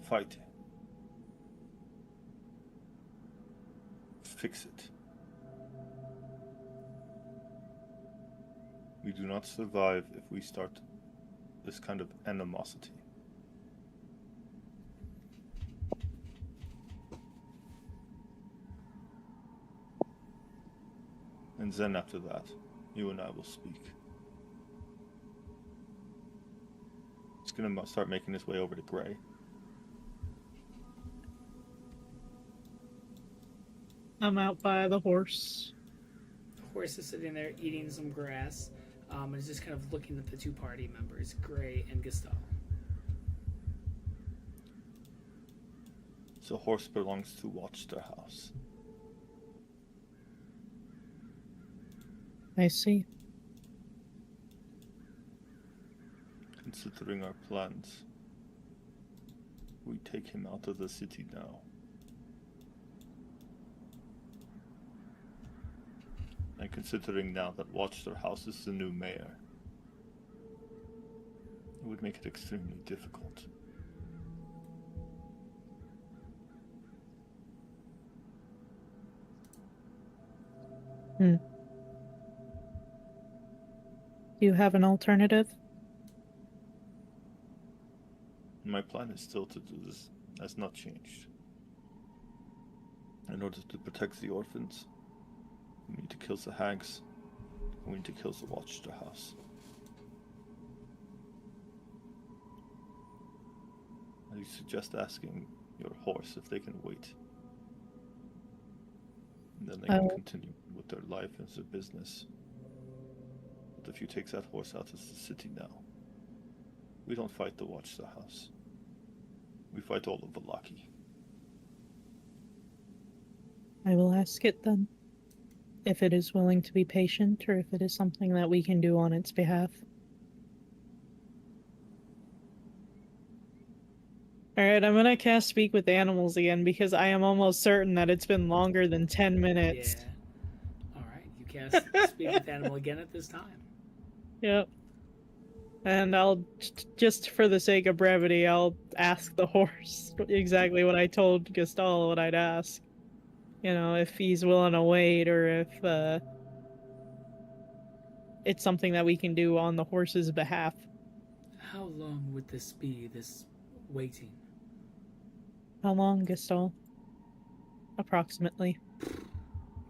fighting. Fix it. We do not survive if we start this kind of animosity. And then after that, you and I will speak. He's gonna start making his way over to Gray. I'm out by the horse. The horse is sitting there eating some grass, and is just kind of looking at the two party members, Gray and Gaston. The horse belongs to Watchterhouse. I see. Considering our plans, we take him out of the city now. And considering now that Watchtower House is the new mayor, it would make it extremely difficult. Do you have an alternative? My plan is still to do this, has not changed. In order to protect the orphans, we need to kill the hags, and we need to kill the Watchtower House. I suggest asking your horse if they can wait. And then they can continue with their life and their business. But if you take that horse out of the city now, we don't fight the Watchtower House. We fight all of Vallaki. I will ask it then. If it is willing to be patient, or if it is something that we can do on its behalf. Alright, I'm gonna cast Speak with Animals again because I am almost certain that it's been longer than 10 minutes. Yeah. Alright, you cast Speak with Animal again at this time. Yep. And I'll, just for the sake of brevity, I'll ask the horse exactly what I told Gestalt what I'd ask. You know, if he's willing to wait, or if it's something that we can do on the horse's behalf. How long would this be, this waiting? How long, Gestalt? Approximately.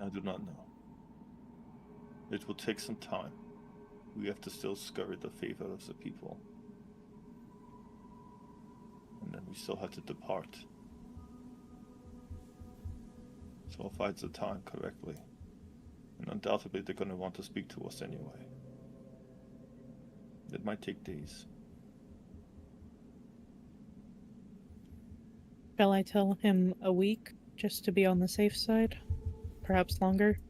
I do not know. It will take some time. We have to still scurry the favor of the people. And then we still have to depart. So I'll find the time correctly. And undoubtedly they're going to want to speak to us anyway. It might take days. Shall I tell him a week, just to be on the safe side? Perhaps longer?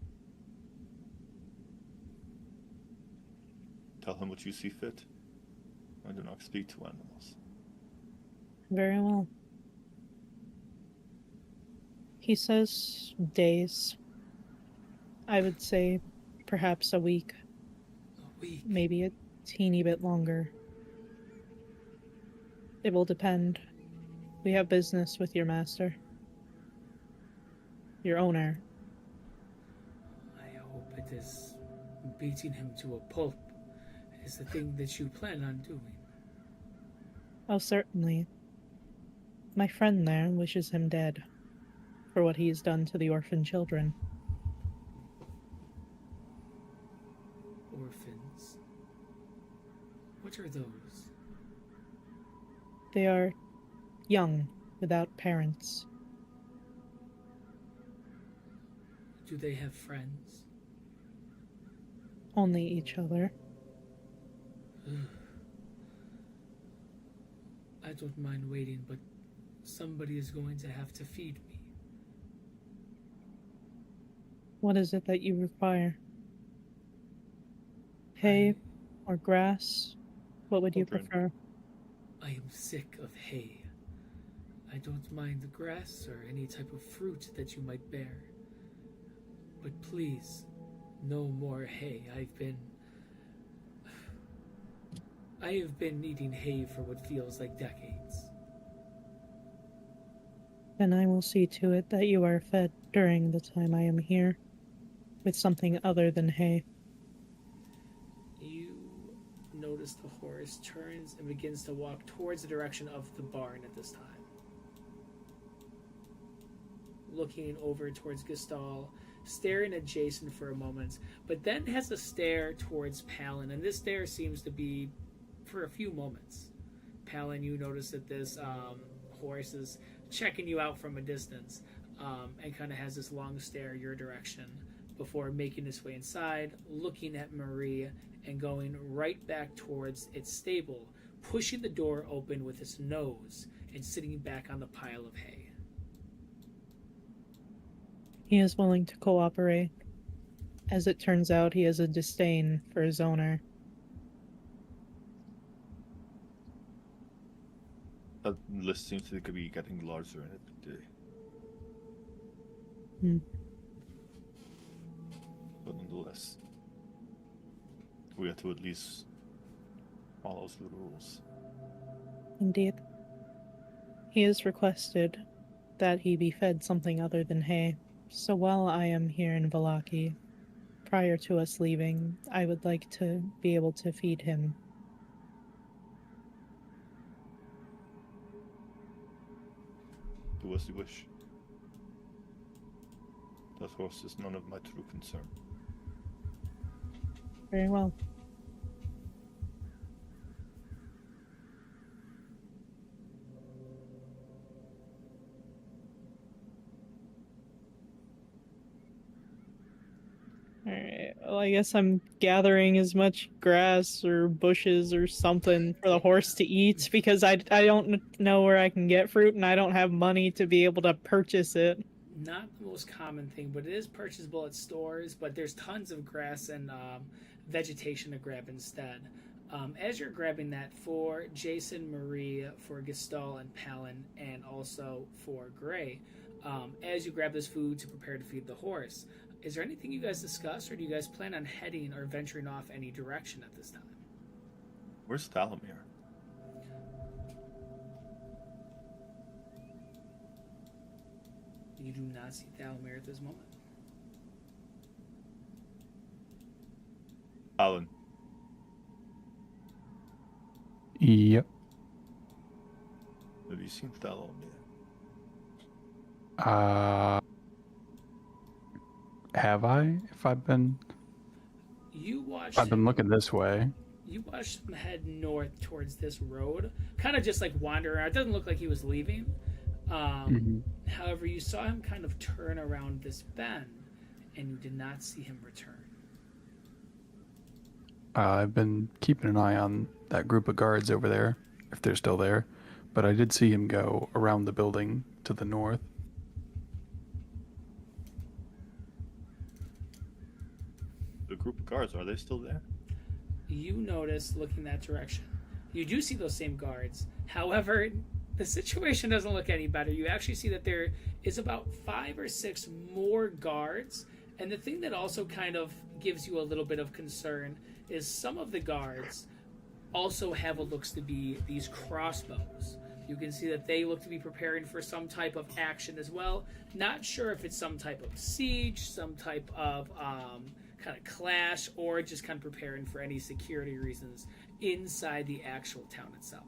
Tell him what you see fit. I do not speak to animals. Very well. He says days. I would say perhaps a week. A week? Maybe a teeny bit longer. It will depend. We have business with your master. Your owner. I hope it is beating him to a pulp is the thing that you plan on doing. Oh, certainly. My friend there wishes him dead for what he's done to the orphan children. Orphans? What are those? They are young, without parents. Do they have friends? Only each other. I don't mind waiting, but somebody is going to have to feed me. What is it that you require? Hay or grass? What would you prefer? I am sick of hay. I don't mind the grass or any type of fruit that you might bear. But please, no more hay. I have been eating hay for what feels like decades. Then I will see to it that you are fed during the time I am here, with something other than hay. You notice the horse turns and begins to walk towards the direction of the barn at this time. Looking over towards Gestalt, staring at Jason for a moment, but then has a stare towards Palin, and this stare seems to be for a few moments. Palin, you notice that this horse is checking you out from a distance, and kind of has this long stare your direction before making its way inside, looking at Marie, and going right back towards its stable, pushing the door open with its nose and sitting back on the pile of hay. He is willing to cooperate. As it turns out, he has a disdain for his owner. That list seems to be getting larger every day. But nonetheless, we have to at least follow the rules. Indeed. He has requested that he be fed something other than hay. So while I am here in Valaki, prior to us leaving, I would like to be able to feed him. Do as you wish. That horse is none of my true concern. Very well. Alright, well, I guess I'm gathering as much grass or bushes or something for the horse to eat because I don't know where I can get fruit and I don't have money to be able to purchase it. Not the most common thing, but it is purchasable at stores. But there's tons of grass and vegetation to grab instead. As you're grabbing that for Jason, Marie, for Gestalt and Palin, and also for Gray, as you grab this food to prepare to feed the horse, is there anything you guys discuss, or do you guys plan on heading or venturing off any direction at this time? Where's Thalamir? You do not see Thalamir at this moment. Alan. Yep. Have you seen Thalamir? Have I? If I've been looking this way. You watched him head north towards this road, kind of just like wander around. It doesn't look like he was leaving. However, you saw him kind of turn around this bend, and you did not see him return. I've been keeping an eye on that group of guards over there, if they're still there, but I did see him go around the building to the north. The group of guards, are they still there? You notice, looking that direction, you do see those same guards. However, the situation doesn't look any better. You actually see that there is about 5 or 6 more guards. And the thing that also kind of gives you a little bit of concern is some of the guards also have what looks to be these crossbows. You can see that they look to be preparing for some type of action as well. Not sure if it's some type of siege, some type of kind of clash, or just kind of preparing for any security reasons inside the actual town itself.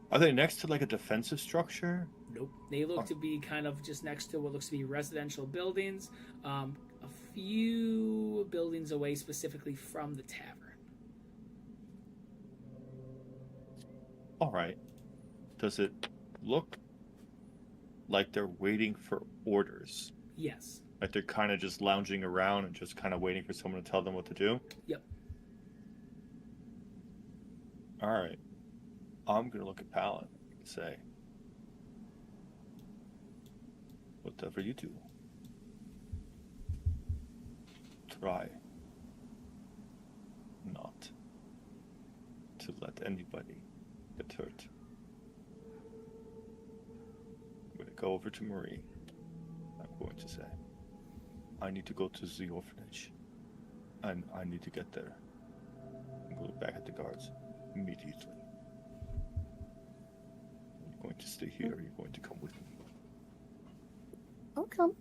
Are they next to like a defensive structure? Nope. They look to be kind of just next to what looks to be residential buildings, a few buildings away specifically from the tavern. All right. Does it look like they're waiting for orders? Yes. Like they're kind of just lounging around and just kind of waiting for someone to tell them what to do? Yep. All right. I'm going to look at Palin and say, whatever you do, try not to let anybody get hurt. I'm going to go over to Marie. I'm going to say, I need to go to the orphanage, and I need to get there. I'm going back at the guards immediately. Are you going to stay here, or are you going to come with me? I'll come.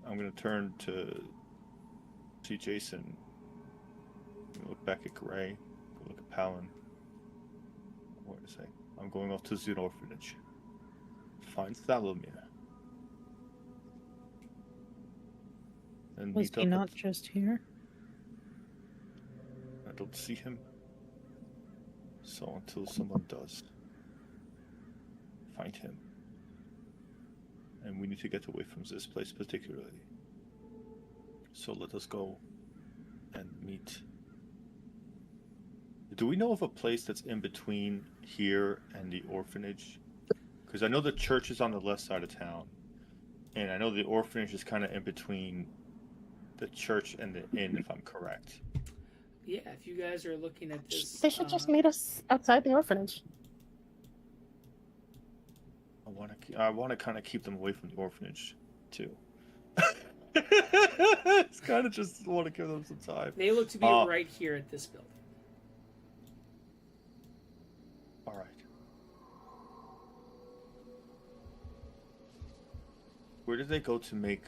I'm going to turn to see Jason. Look back at Gray. Look at Palin. I'm going to say, I'm going off to the orphanage. Find Thalamir. And Was he not just here? I don't see him. So until someone does, find him. And we need to get away from this place particularly. So let us go and meet. Do we know of a place that's in between here and the orphanage? Because I know the church is on the left side of town. And I know the orphanage is kind of in between the church and the inn, if I'm correct. Yeah, if you guys are looking at this... They should just meet us outside the orphanage. I want to kind of keep them away from the orphanage, too. It's kind of just want to give them some time. They look to be right here at this building. All right. Where did they go to make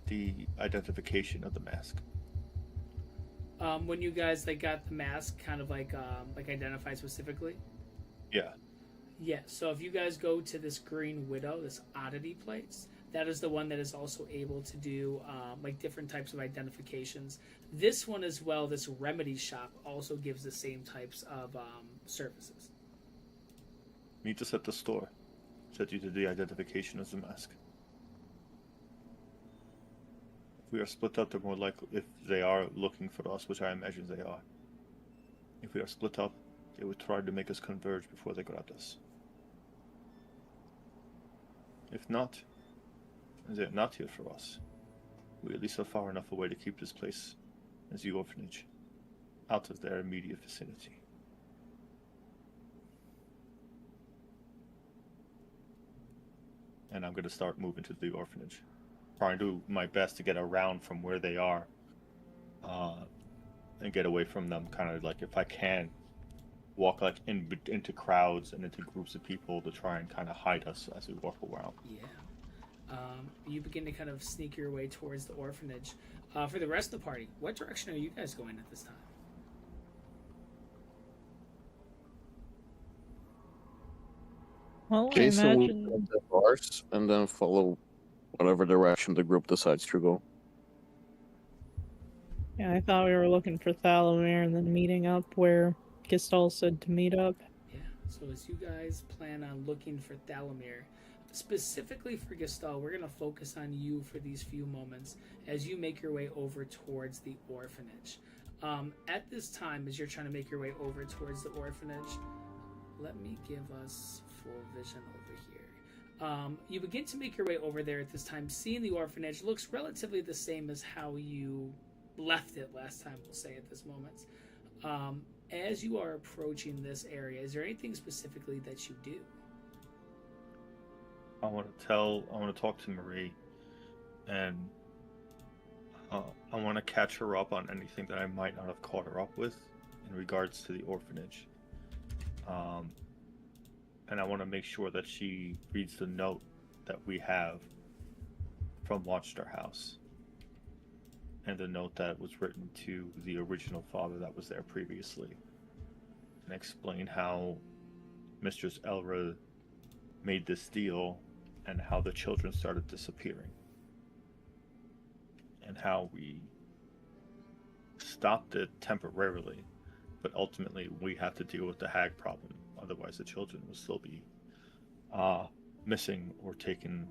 the identification of the mask? When you guys got the mask, kind of like identified specifically. Yeah. Yeah. So if you guys go to this Green Widow, this oddity place, that is the one that is also able to do different types of identifications. This one as well, this remedy shop, also gives the same types of services. Meet us at the store. Said you did the identification as the mask. If we are split up, they're more likely, if they are looking for us, which I imagine they are. If we are split up, they would try to make us converge before they grabbed us. If not, and they're not here for us, we at least are far enough away to keep this place as the orphanage out of their immediate vicinity. And I'm going to start moving to the orphanage. Trying to do my best to get around from where they are and get away from them, kind of like, if I can, walk into crowds and into groups of people to try and kind of hide us as we walk around. Yeah. You begin to kind of sneak your way towards the orphanage. For the rest of the party, what direction are you guys going at this time? Well, I Jason will imagine. grab the horse and then follow whatever direction the group decides to go. Yeah, I thought we were looking for Thalomir and then meeting up where Gestalt said to meet up. Yeah. So as you guys plan on looking for Thalomir, specifically for Gestalt, we're going to focus on you for these few moments as you make your way over towards the orphanage. At this time, as you're trying to make your way over towards the orphanage, let me give us full vision over here. You begin to make your way over there at this time. Seeing the orphanage looks relatively the same as how you left it last time, we'll say at this moment. As you are approaching this area, is there anything specifically that you do? I want to talk to Marie, and I want to catch her up on anything that I might not have caught her up with in regards to the orphanage. And I want to make sure that she reads the note that we have from Watchtower House, and the note that was written to the original father that was there previously, and explain how Mistress Elra made this deal and how the children started disappearing, and how we stopped it temporarily, but ultimately we have to deal with the hag problem. Otherwise the children will still be missing or taken.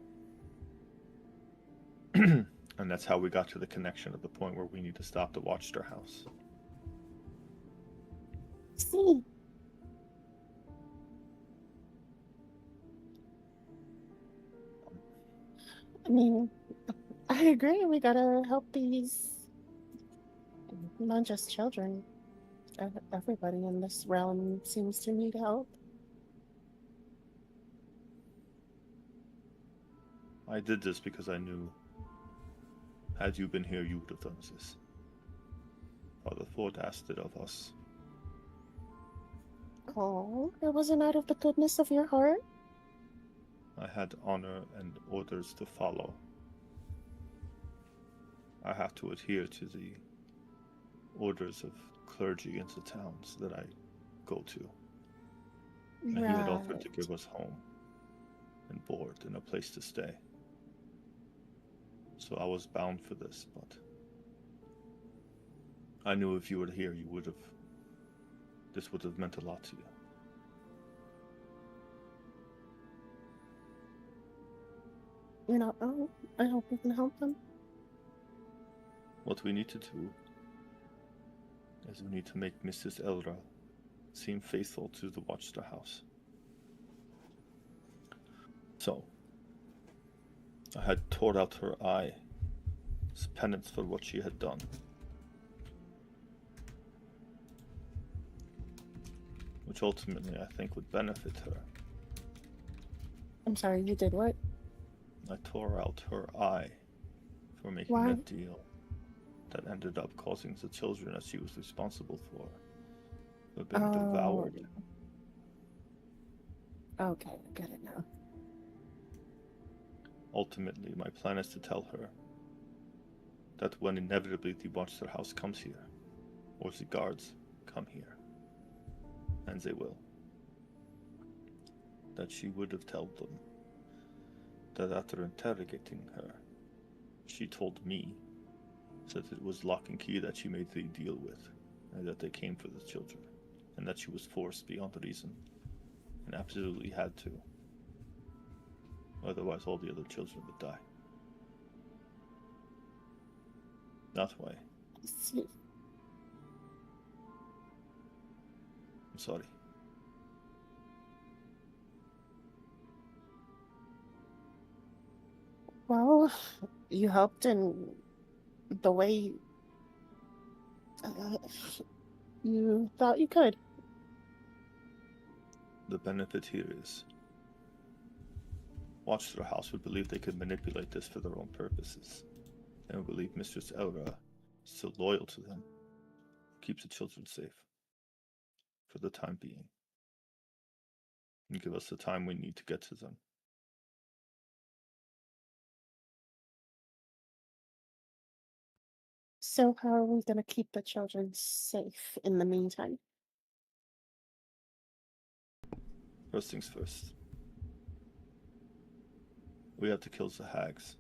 And that's how we got to the connection at the point where we need to stop the Watchtower House. See. I mean, I agree. We gotta help these, not just children. Everybody in this realm seems to need help. I did this because I knew, had you been here, you would have done this. Father Ford asked it of us. Oh, it wasn't out of the goodness of your heart? I had honor and orders to follow. I have to adhere to the orders of clergy in the towns that I go to. And he had offered to give us home and board and a place to stay. So I was bound for this, but I knew if you were here, you would have. This would have meant a lot to you. You're not wrong. I hope we can help them. What we need to do is we need to make Mrs. Elra seem faithful to the Watchtower House. So, I had tore out her eye as penance for what she had done. which ultimately I think would benefit her. I'm sorry, you did what? I tore out her eye for making Why? that deal that ended up causing the children that she was responsible for have been devoured. Okay, I get it now. Ultimately, my plan is to tell her that when inevitably the monster house comes here, or the guards come here, and they will, that she would have told them that after interrogating her, she told me that it was Lock and Key that she made the deal with, and that they came for the children, and that she was forced beyond reason, and absolutely had to. Otherwise, all the other children would die. That way. See, I'm sorry. well, you helped in the way uh, you thought you could. The benefit here is Watch their house would believe they could manipulate this for their own purposes, and would believe Mistress Elra is still loyal to them, keeps the children safe for the time being, and give us the time we need to get to them. So how are we gonna keep the children safe in the meantime? First things first. We have to kill the hags.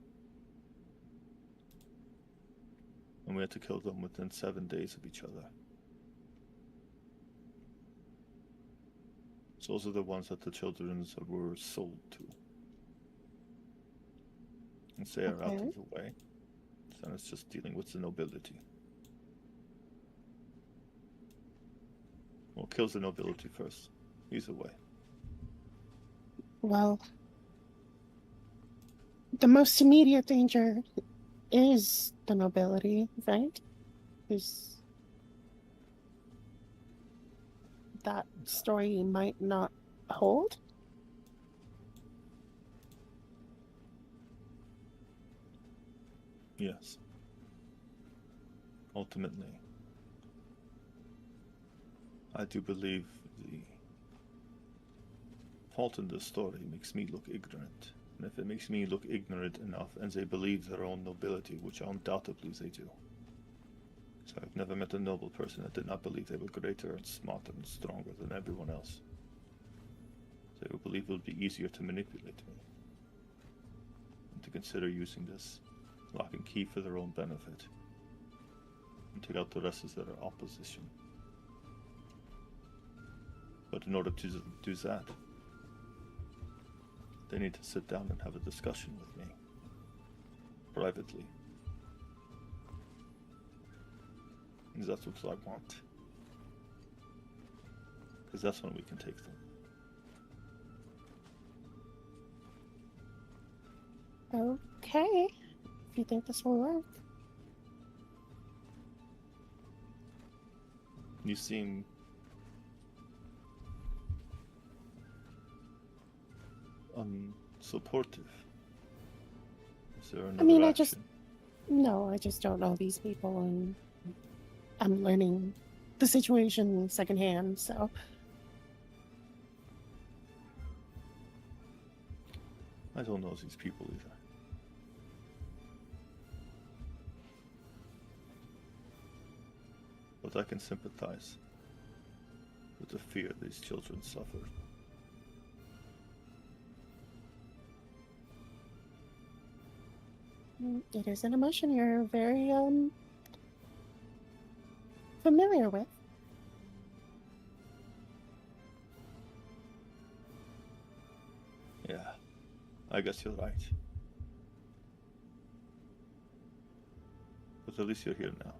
And we have to kill them within 7 days of each other. So those are the ones that the children were sold to. Once they are out Okay. of the way, then it's just dealing with the nobility. Well, kills the nobility first. He's away. Well, the most immediate danger is the nobility, right? Because that story might not hold. Yes. Ultimately, I do believe the fault in this story makes me look ignorant. And if it makes me look ignorant enough, and they believe their own nobility, which undoubtedly they do. So I've never met a noble person that did not believe they were greater and smarter and stronger than everyone else. They would believe it would be easier to manipulate me, and to consider using this Lock and Key for their own benefit, and take out the rest of their opposition. But in order to do that, they need to sit down and have a discussion with me, privately. And that's what I want. Because that's when we can take them. Okay. If you think this will work. You seem unsupportive. Is there another mean, I action? No, I just don't know these people, and I'm learning the situation secondhand, so. I don't know these people either. But I can sympathize with the fear these children suffered. It is an emotion you're very, familiar with. Yeah, I guess you're right. But at least you're here now.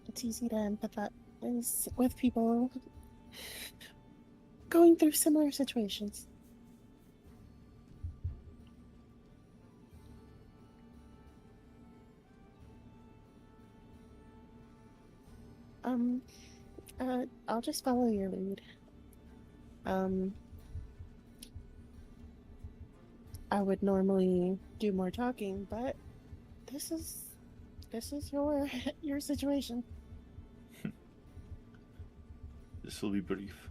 It's easy to empathize with people going through similar situations. I'll just follow your lead. I would normally do more talking, but this is your your situation. This will be brief.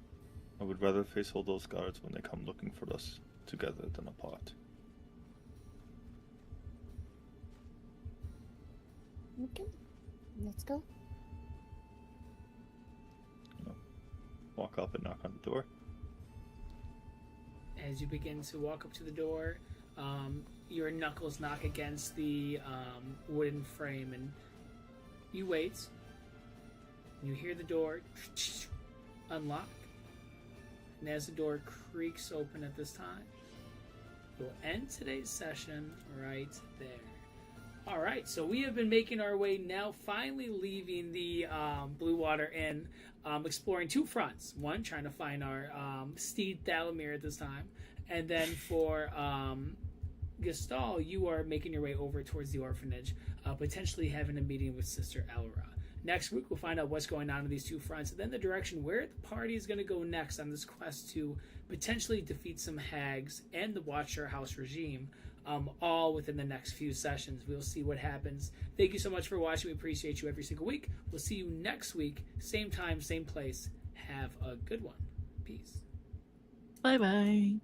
I would rather face all those guards when they come looking for us together than apart. Okay, let's go. Walk up and knock on the door. As you begin to walk up to the door, your knuckles knock against the wooden frame, and you wait. You hear the door unlock, and as the door creaks open at this time, we'll end today's session right there. All right, so we have been making our way now, finally leaving the Blue Water Inn, exploring two fronts. One, trying to find our steed Thalamir at this time, and then for Gestal, you are making your way over towards the orphanage, potentially having a meeting with Sister Elra. Next week, we'll find out what's going on these two fronts, and then the direction where the party is going to go next on this quest to potentially defeat some hags and the Watcher House regime, all within the next few sessions. We'll see what happens. Thank you so much for watching. We appreciate you every single week. We'll see you next week, same time, same place. Have a good one. Peace. Bye bye.